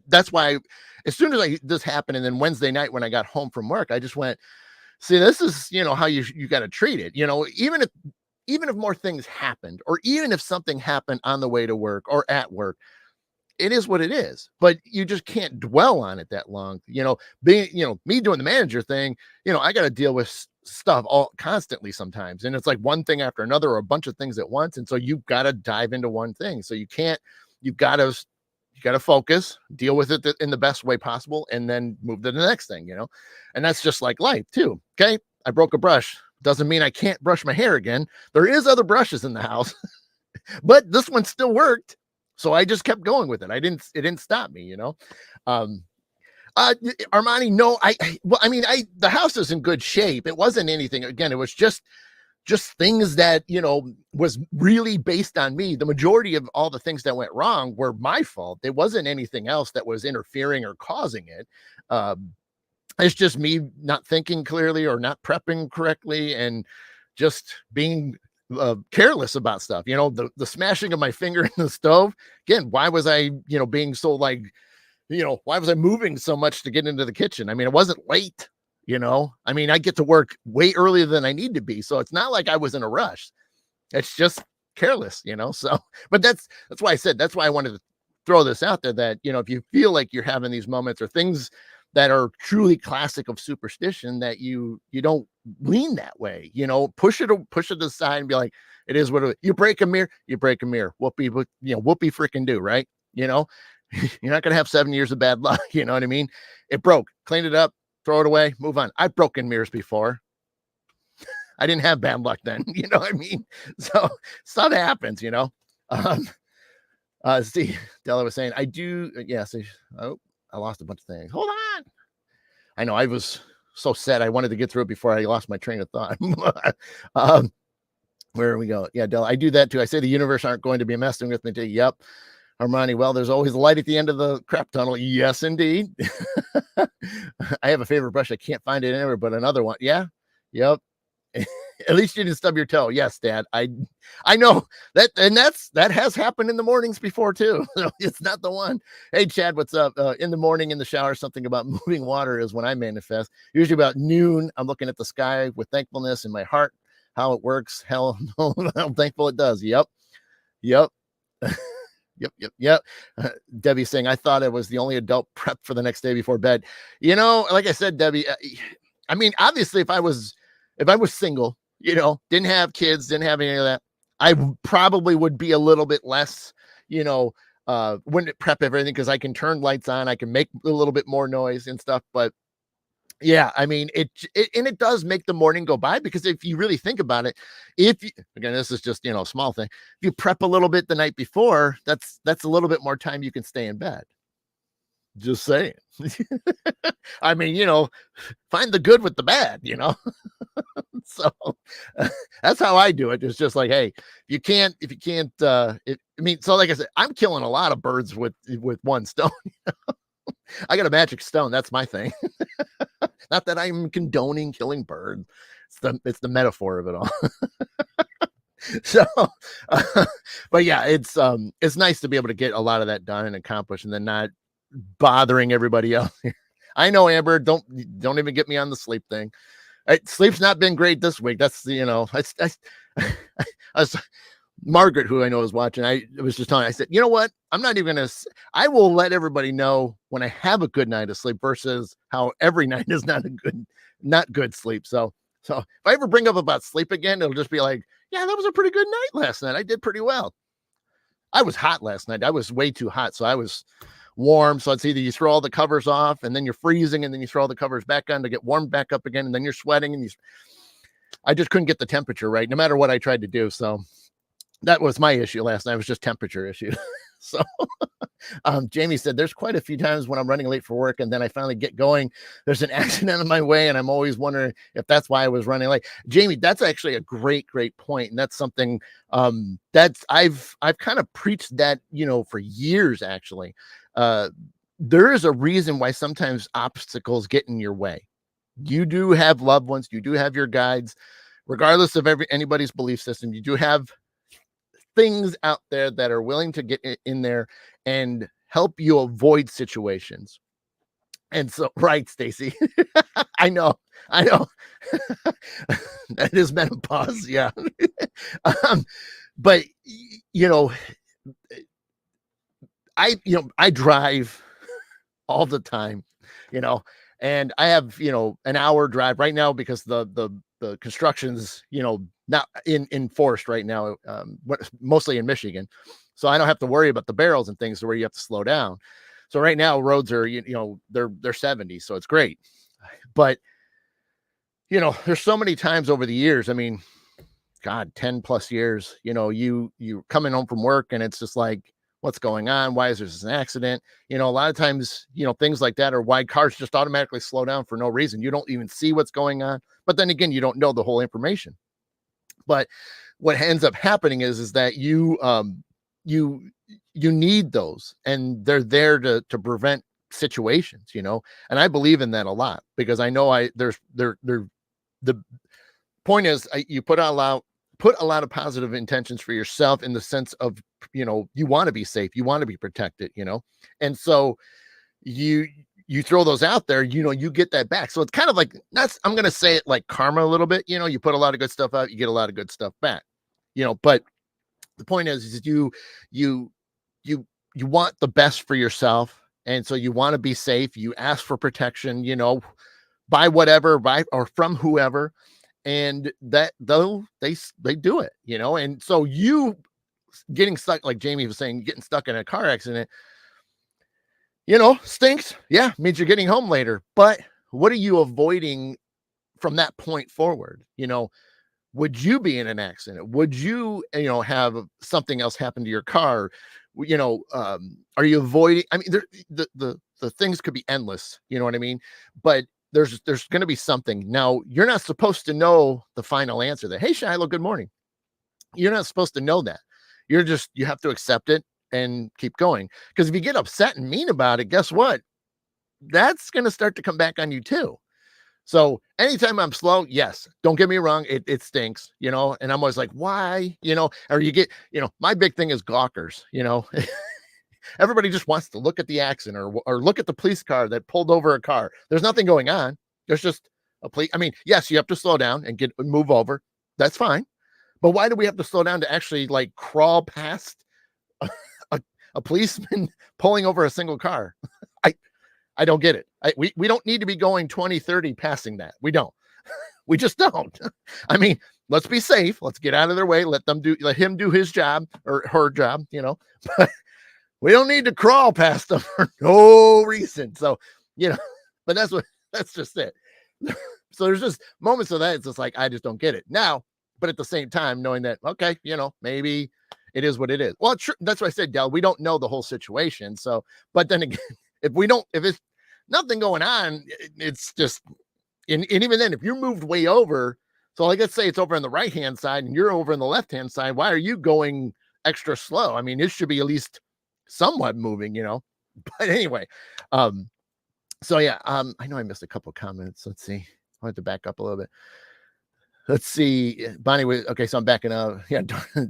that's why as soon as this happened, and then Wednesday night when I got home from work, I just went, see, this is, how you got to treat it, even if more things happened, or even if something happened on the way to work or at work, it is what it is, but you just can't dwell on it that long. Being, me doing the manager thing, I got to deal with stuff all constantly sometimes. And it's like one thing after another, or a bunch of things at once. And so you've got to dive into one thing. So you've got to focus, deal with it in the best way possible, and then move to the next thing, and that's just like life too. Okay. I broke a brush. Doesn't mean I can't brush my hair again. There is other brushes in the house, but this one still worked. So I just kept going with it. It didn't stop me, Armani, no, the house is in good shape. It wasn't anything. Again, it was just things that, was really based on me. The majority of all the things that went wrong were my fault. It wasn't anything else that was interfering or causing it. It's just me not thinking clearly, or not prepping correctly, and just being careless about stuff. The smashing of my finger in the stove. Again, why was I, being so like, why was I moving so much to get into the kitchen? I mean, it wasn't late, I get to work way earlier than I need to be. So it's not like I was in a rush. It's just careless, so, but that's why I said, that's why I wanted to throw this out there, that, if you feel like you're having these moments or things that are truly classic of superstition, that you don't lean that way, push it aside and be like, it is what you break a mirror, whoopee freaking do, right? You're not going to have 7 years of bad luck. You know what I mean? It broke, clean it up, throw it away, move on. I've broken mirrors before. I didn't have bad luck then. You know what I mean? So stuff happens, see, Della was saying, I do. Yes. I lost a bunch of things. Hold on. I know I was so sad. I wanted to get through it before I lost my train of thought. Where we go? Yeah, Della, I do that too. I say the universe aren't going to be messing with me. Yep. Armani, well, there's always a light at the end of the crap tunnel. Yes, indeed. I have a favorite brush. I can't find it anywhere, but another one. Yeah. Yep. At least you didn't stub your toe. Yes, Dad. I know that, and that has happened in the mornings before too. So it's not the one. Hey, Chad, what's up? In the morning in the shower, something about moving water is when I manifest. Usually about noon, I'm looking at the sky with thankfulness in my heart. How it works? Hell, I'm thankful it does. Yep. Yep. Yep. Debbie saying, I thought I was the only adult prep for the next day before bed. Like I said, Debbie, obviously if I was single, didn't have kids, didn't have any of that, I probably would be a little bit less, wouldn't prep everything, because I can turn lights on, I can make a little bit more noise and stuff. But yeah, it does make the morning go by, because if you really think about it, again, this is just, a small thing. If you prep a little bit the night before, that's a little bit more time you can stay in bed. Just saying. Find the good with the bad, So that's how I do it. It's just like, hey, so like I said, I'm killing a lot of birds with one stone. I got a magic stone. That's my thing. Not that I'm condoning killing birds. It's the metaphor of it all. So, but yeah, it's nice to be able to get a lot of that done and accomplished, and then not bothering everybody else. I know, Amber, don't even get me on the sleep thing. Sleep's not been great this week. That's Margaret, who I know is watching. I was just telling her, I said, you know what? I'm not even I will let everybody know when I have a good night of sleep versus how every night is not good sleep. So if I ever bring up about sleep again, it'll just be like, yeah, that was a pretty good night last night. I did pretty well. I was hot last night. I was way too hot. So I was warm. So it's either you throw all the covers off and then you're freezing, and then you throw all the covers back on to get warmed back up again. And then you're sweating, and I just couldn't get the temperature right, no matter what I tried to do. So That was my issue last night. It was just temperature issue. So Jamie said, there's quite a few times when I'm running late for work and then I finally get going. There's an accident on my way, and I'm always wondering if that's why I was running late. Jamie, that's actually a great point. And that's something that's I've kind of preached that, for years actually. Uh, there is a reason why sometimes obstacles get in your way. You do have loved ones, you do have your guides, regardless of anybody's belief system. You do have things out there that are willing to get in there and help you avoid situations. And so, right, Stacy, I know, I know. That is menopause, yeah. um, but you know, I drive all the time, you know, and I have, an hour drive right now because the construction's, not enforced right now, mostly in Michigan. So I don't have to worry about the barrels and things where you have to slow down. So right now roads are, they're 70, so it's great. But there's so many times over the years. I mean, God, 10 plus years, you coming home from work and it's just like, what's going on? Why is there an accident? A lot of times, things like that are why cars just automatically slow down for no reason. You don't even see what's going on. But then again, you don't know the whole information. But what ends up happening is that you need those, and they're there to prevent situations, and I believe in that a lot because I know the point is you put a lot of positive intentions for yourself in the sense of, you want to be safe, you want to be protected, and so you throw those out there, you get that back. So it's kind of like, I'm going to say it like karma a little bit, you put a lot of good stuff out, you get a lot of good stuff back, but the point is you want the best for yourself. And so you want to be safe. You ask for protection, by whatever, by, or from whoever. And that though they do it, and so you getting stuck, like Jamie was saying, getting stuck in a car accident, stinks. Yeah, means you're getting home later. But what are you avoiding from that point forward? Would you be in an accident? Would you, have something else happen to your car? Are you avoiding? I mean, the things could be endless. You know what I mean? But there's going to be something. Now, you're not supposed to know the final answer. That, hey, Shiloh, good morning. You're not supposed to know that. You have to accept it and keep going. Because if you get upset and mean about it, guess what? That's going to start to come back on you too. So anytime I'm slow, yes, don't get me wrong, it stinks, and I'm always like, why, or you get, my big thing is gawkers, everybody just wants to look at the accident or look at the police car that pulled over a car. There's nothing going on. There's just a police. I mean, yes, you have to slow down and move over. That's fine. But why do we have to slow down to actually like crawl past a policeman pulling over a single car? I don't get it. We don't need to be going 20, 30 passing that. We don't. We just don't. I mean, let's be safe. Let's get out of their way. Let him do his job or her job, but we don't need to crawl past them for no reason. So, but that's just it. So there's just moments of that. It's just like, I just don't get it now, but at the same time, knowing that, okay, maybe it is what it is. Well, that's what I said, Del, we don't know the whole situation. So, but then again, if it's nothing going on, it's just, and even then, if you're moved way over, so like, let's say it's over on the right-hand side and you're over on the left-hand side, why are you going extra slow? I mean, it should be at least somewhat moving, but anyway, so yeah, I know I missed a couple comments. Let's see. I have to back up a little bit. Let's see. Bonnie was okay. So I'm backing up. Yeah.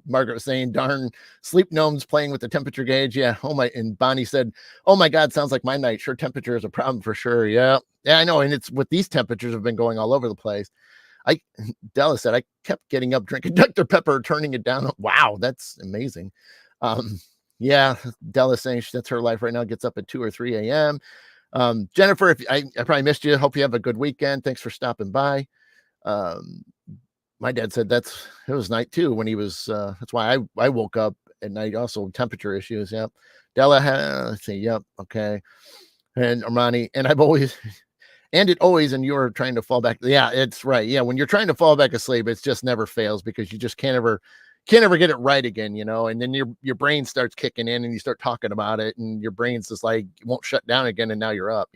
Margaret was saying, darn sleep gnomes playing with the temperature gauge. Yeah. Oh my. And Bonnie said, oh my God, sounds like my night. Sure. Temperature is a problem for sure. Yeah. Yeah, I know. And it's with these temperatures have been going all over the place. Della said, I kept getting up, drinking Dr. Pepper, turning it down. Wow. That's amazing. Yeah. Della saying that's her life right now. Gets up at 2 or 3 a.m. Jennifer, if I probably missed you. Hope you have a good weekend. Thanks for stopping by. My dad said it was night too when he was, that's why I woke up at night. Also temperature issues. Yep. Della let's see. Yep. Okay. And Armani, and I've always, and you're trying to fall back. Yeah, it's right. Yeah. When you're trying to fall back asleep, it's just never fails because you just can't ever, can't ever get it right again, and then your brain starts kicking in and you start talking about it and your brain's just like won't shut down again and now you're up.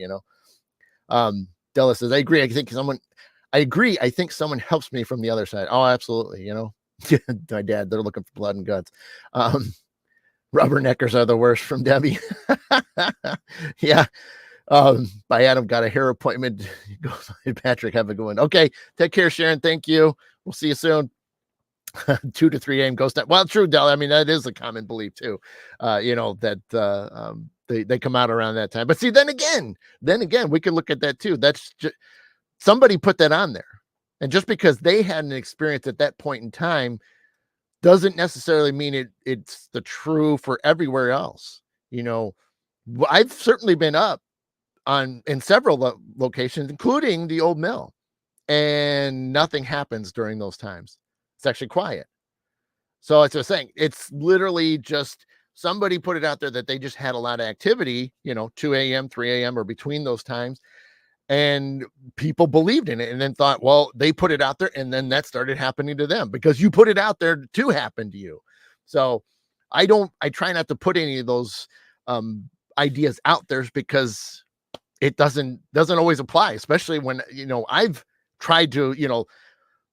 Della says, I agree. I think someone helps me from the other side. Oh, absolutely. My dad, they're looking for blood and guts. Rubberneckers are the worst from Debbie. Yeah. By Adam, got a hair appointment. Go, Patrick, have a good one. Okay. Take care, Sharon. Thank you. We'll see you soon. 2 to 3 a.m. ghost time. Well, true, Dell. I mean, that is a common belief too. That they come out around that time. But see, then again, we could look at that too. That's just somebody put that on there, and just because they had an experience at that point in time doesn't necessarily mean it's the true for everywhere else. I've certainly been up in several locations, including the old mill, and nothing happens during those times. It's actually quiet. So as I was saying, it's literally just somebody put it out there that they just had a lot of activity, 2 a.m., 3 a.m., or between those times. And people believed in it and then thought, well, they put it out there and then that started happening to them because you put it out there to happen to you. So I try not to put any of those ideas out there because it doesn't always apply, especially when, I've tried to,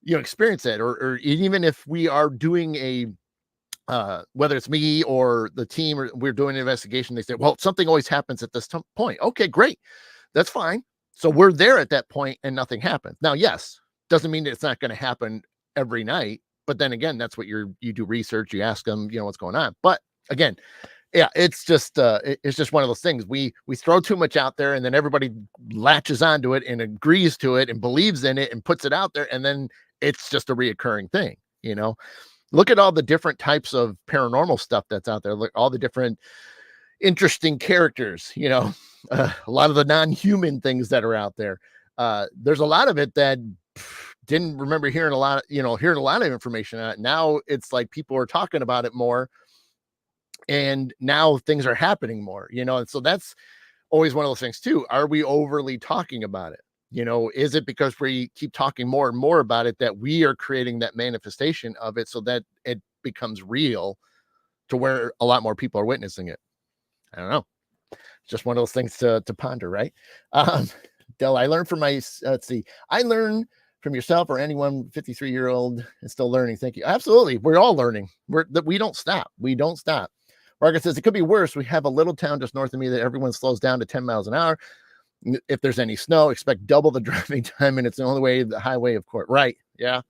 experience it or even if we are doing a, whether it's me or the team or we're doing an investigation, they say, well, something always happens at this point. Okay, great. That's fine. So we're there at that point and nothing happens. Now, yes, doesn't mean that it's not going to happen every night. But then again, that's what you do research, you ask them, what's going on. But again, yeah, it's just one of those things. We throw too much out there and then everybody latches onto it and agrees to it and believes in it and puts it out there. And then it's just a reoccurring thing, Look at all the different types of paranormal stuff that's out there. Look, all the different interesting characters, a lot of the non-human things that are out there. There's a lot of it that didn't remember hearing a lot of information on it. Now it's like people are talking about it more and now things are happening more, and so that's always one of those things too. Are we overly talking about it? Is it because we keep talking more and more about it that we are creating that manifestation of it so that it becomes real to where a lot more people are witnessing it? I don't know. Just one of those things to ponder, right? Del, I learned from I learn from yourself or anyone 53-year-old and still learning. Thank you. Absolutely. We're all learning. We don't stop. We don't stop. Margaret says it could be worse. We have a little town just north of me that everyone slows down to 10 miles an hour. If there's any snow, expect double the driving time, and it's the only way the highway, of course. Right. Yeah.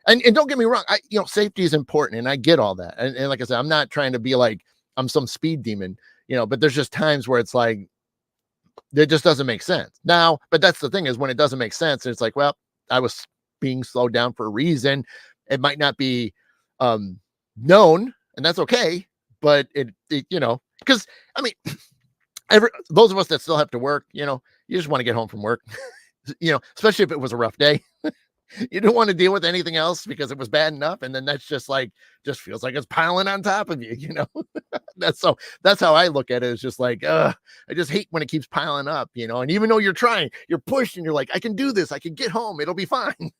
And don't get me wrong. Safety is important, and I get all that. And like I said, I'm not trying to be like I'm some speed demon, but there's just times where it's like it just doesn't make sense. Now, but that's the thing is when it doesn't make sense, it's like, well, I was being slowed down for a reason. It might not be known, and that's okay. But it because I mean, those of us that still have to work, you just want to get home from work, especially if it was a rough day. You don't want to deal with anything else because it was bad enough. And then that's just feels like it's piling on top of you, that's how I look at it. It's just like, I just hate when it keeps piling up, and even though you're trying, you're pushed and you're like, I can do this. I can get home. It'll be fine.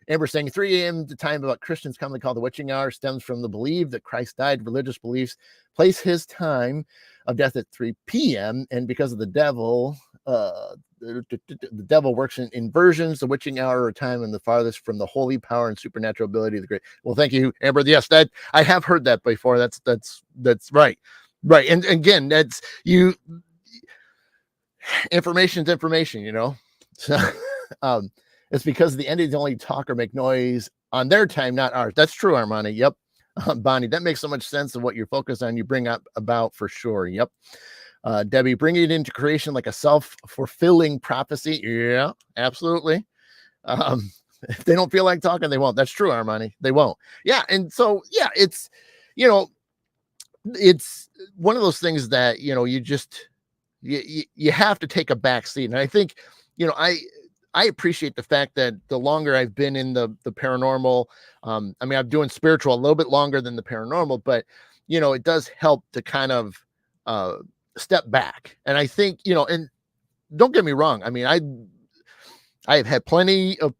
Amber saying 3 a.m. the time about Christians commonly called the witching hour stems from the belief that Christ died. Religious beliefs place his time of death at 3 p.m. And because of the devil, the devil works in inversions, the witching hour or time and the farthest from the holy power and supernatural ability of the great. Well, thank you, Amber. Yes, that I have heard that before. That's right. Right. And again, that's information's information, So it's because the entities only talk or make noise on their time, not ours. That's true, Armani. Yep. Bonnie, that makes so much sense of what you're focused on. You bring up about for sure. Yep. Debbie, bringing it into creation like a self-fulfilling prophecy. Yeah, absolutely. If they don't feel like talking, they won't. That's true, Armani. They won't. Yeah. And so, yeah, it's one of those things that, you just, you have to take a back seat. And I think, I appreciate the fact that the longer I've been in the paranormal, I'm doing spiritual a little bit longer than the paranormal, but, it does help to kind of step back. And I think, and don't get me wrong. I have had plenty of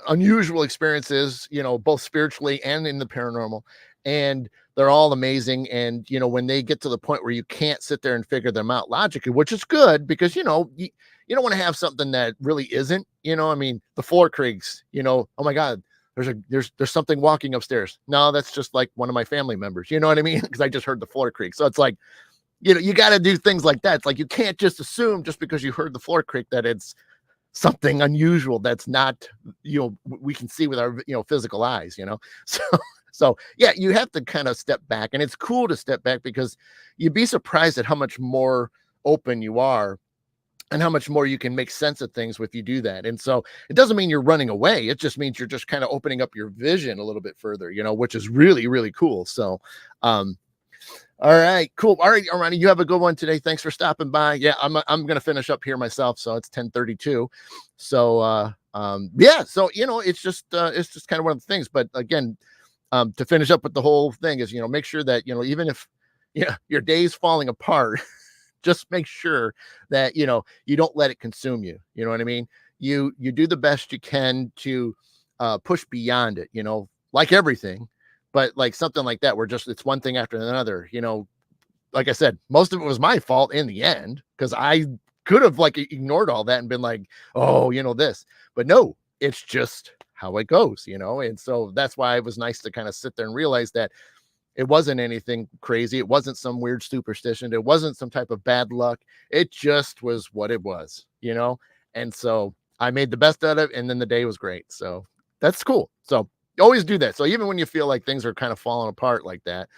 unusual experiences, both spiritually and in the paranormal, and they're all amazing. And when they get to the point where you can't sit there and figure them out logically, which is good because you don't want to have something that really isn't. I mean, the floor creaks. Oh my God, there's something walking upstairs. No, that's just like one of my family members. You know what I mean? Because I just heard the floor creak. So it's like, you got to do things like that. It's like you can't just assume just because you heard the floor creak that it's something unusual that's not we can see with our physical eyes. so yeah, you have to kind of step back, and it's cool to step back because you'd be surprised at how much more open you are and how much more you can make sense of things if you do that. And so it doesn't mean you're running away, it just means you're just kind of opening up your vision a little bit further, which is really, really cool. So all right, cool. All right, Armani, you have a good one today. Thanks for stopping by. Yeah, I'm gonna finish up here myself. So it's 10:32. So yeah, so it's just kind of one of the things. But again, to finish up with the whole thing is make sure that even if your day's falling apart, just make sure that you don't let it consume you. You know what I mean? You do the best you can to push beyond it. Like everything. But like something like that, where just it's one thing after another, like I said, most of it was my fault in the end because I could have like ignored all that and been like, oh, this. But no, it's just how it goes, And so that's why it was nice to kind of sit there and realize that it wasn't anything crazy. It wasn't some weird superstition. It wasn't some type of bad luck. It just was what it was, And so I made the best out of it. And then the day was great. So that's cool. So always do that. So even when you feel like things are kind of falling apart like that,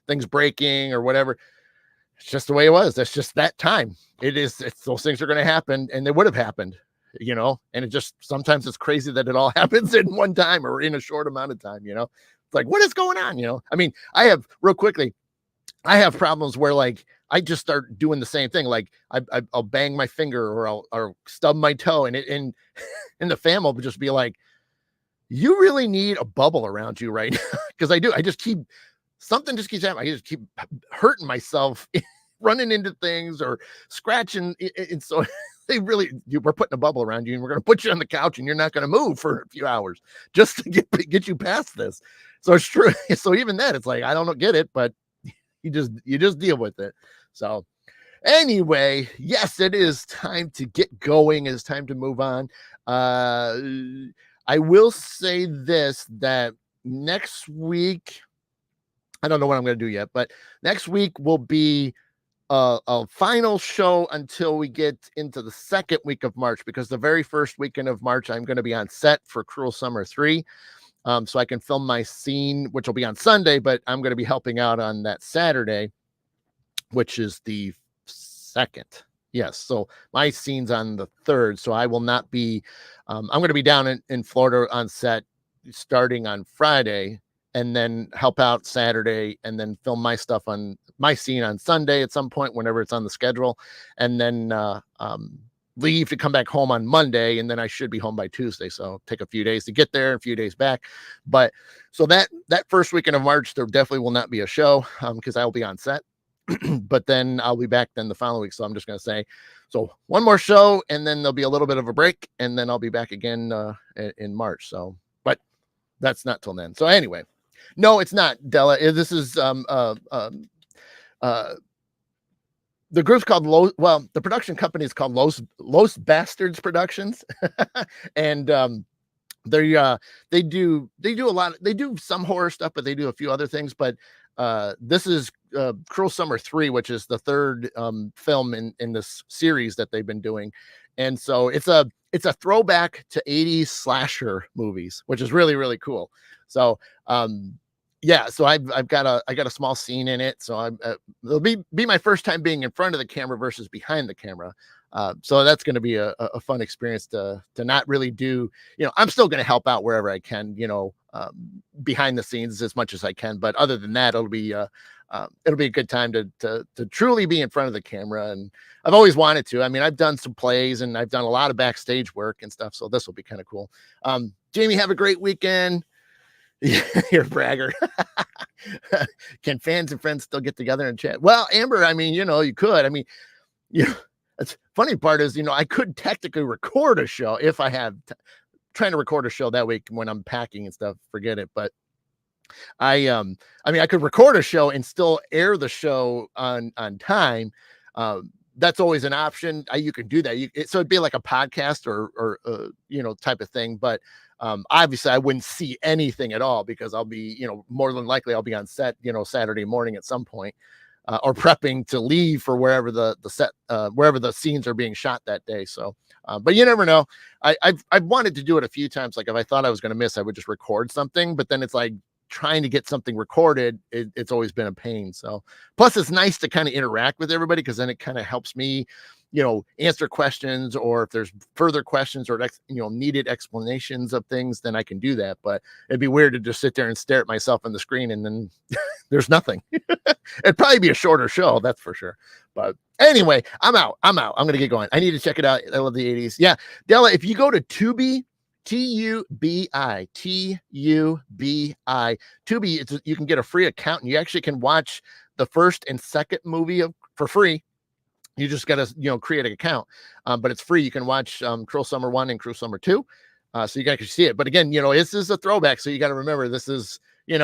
things breaking or whatever, it's just the way it was. That's just that time. It's those things are going to happen, and they would have happened, and it just, sometimes it's crazy that it all happens in one time or in a short amount of time, it's like, what is going on? I mean, I have problems where like, I just start doing the same thing. Like I'll bang my finger or I'll stub my toe, and and the fam will just be like, you really need a bubble around you right now. Because I just keep, something just keeps happening. I just keep hurting myself, running into things or scratching. And so we're putting a bubble around you, and we're going to put you on the couch, and you're not going to move for a few hours just to get you past this. So it's true. So even then, it's like, I don't get it, but you just deal with it. So anyway, yes, it is time to get going. It's time to move on. I will say this, that next week, I don't know what I'm going to do yet, but next week will be a final show until we get into the second week of March, because the very first weekend of March, I'm going to be on set for Cruel Summer 3. So I can film my scene, which will be on Sunday, but I'm going to be helping out on that Saturday, which is the 2nd. Yes. So my scene's on the 3rd. So I will not be, I'm going to be down in Florida on set starting on Friday, and then help out Saturday, and then film my stuff on my scene on Sunday at some point, whenever it's on the schedule. And then leave to come back home on Monday. And then I should be home by Tuesday. So take a few days to get there, a few days back. But so that first weekend of March, there definitely will not be a show because I'll be on set. But then I'll be back then the following week. So I'm just going to say, so one more show, and then there'll be a little bit of a break, and then I'll be back again in March. So, but that's not till then. So anyway, no, it's not, Della. This is the group's called the production company is called Los Bastards Productions. And they do a lot. They do some horror stuff, but they do a few other things. But this is Cruel Summer 3, which is the 3rd film in this series that they've been doing. And so it's a throwback to 80s slasher movies, which is really, really cool. So yeah, so I've got a small scene in it. So it'll be my first time being in front of the camera versus behind the camera. So that's going to be a fun experience to not really do, I'm still going to help out wherever I can, behind the scenes as much as I can. But other than that, it'll be a good time to truly be in front of the camera. And I've always wanted to. I mean, I've done some plays, and I've done a lot of backstage work and stuff. So this will be kind of cool. Jamie, have a great weekend. You're a bragger. Can fans and friends still get together and chat? Well, Amber, I mean, you could. I mean, funny part is, I could technically record a show if I had trying to record a show that week when I'm packing and stuff, forget it. But I mean, I could record a show and still air the show on time. That's always an option. You can do that. So it'd be like a podcast or type of thing. But obviously I wouldn't see anything at all because I'll be, more than likely I'll be on set, Saturday morning at some point, or prepping to leave for wherever the set, wherever the scenes are being shot that day. So, but you never know. I've wanted to do it a few times. Like if I thought I was going to miss, I would just record something, but then it's like trying to get something recorded. It's always been a pain. So plus it's nice to kind of interact with everybody, because then it kind of helps me, answer questions, or if there's further questions or, needed explanations of things, then I can do that. But it'd be weird to just sit there and stare at myself on the screen and then there's nothing. It'd probably be a shorter show, that's for sure. But anyway, I'm out. I'm going to get going. I need to check it out. I love the 80s. Yeah. Della, if you go to Tubi, Tubi, Tubi, you can get a free account and you actually can watch the first and second movie for free. You just got to, create an account, but it's free. You can watch Cruel Summer 1 and Cruel Summer 2. So you guys can see it. But again, this is a throwback. So you got to remember, this is, these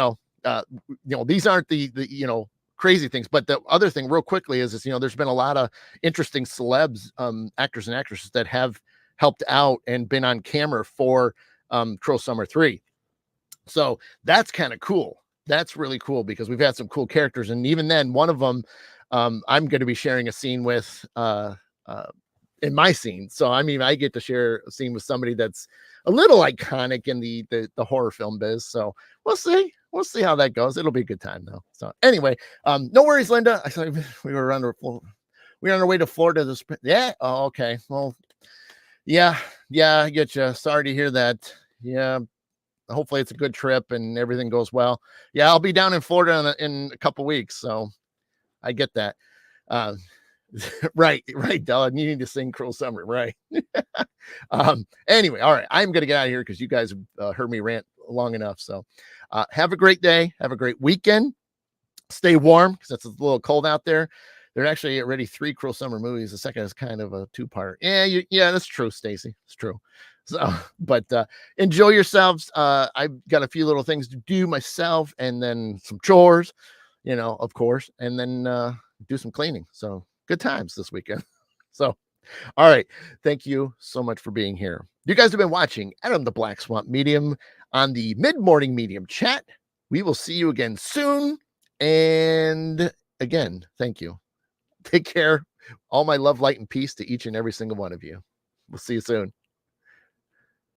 aren't the crazy things. But the other thing real quickly is there's been a lot of interesting celebs, actors and actresses that have helped out and been on camera for Cruel Summer 3. So that's kind of cool. That's really cool because we've had some cool characters. And even then, one of them, I'm going to be sharing a scene with in my scene. So, I mean, I get to share a scene with somebody that's a little iconic in the horror film biz. So we'll see. We'll see how that goes. It'll be a good time though. So anyway, no worries, Linda. I thought we were on our way to Florida this. Yeah. Oh, okay. Well, yeah. I get you. Sorry to hear that. Yeah. Hopefully it's a good trip and everything goes well. Yeah. I'll be down in Florida in a couple weeks. So I get that. Right, Della. You need to sing Cruel Summer, right? Anyway, all right. I'm going to get out of here because you guys heard me rant long enough. So have a great day. Have a great weekend. Stay warm because it's a little cold out there. There are actually already 3 Cruel Summer movies. The second is kind of a 2-part. Yeah, that's true, Stacy. It's true. So, but enjoy yourselves. I've got a few little things to do myself and then some chores, of course, and then do some cleaning. So good times this weekend. So, all right. Thank you so much for being here. You guys have been watching Adam the Black Swamp Medium on the Mid-Morning Medium Chat. We will see you again soon. And again, thank you. Take care. All my love, light, and peace to each and every single one of you. We'll see you soon.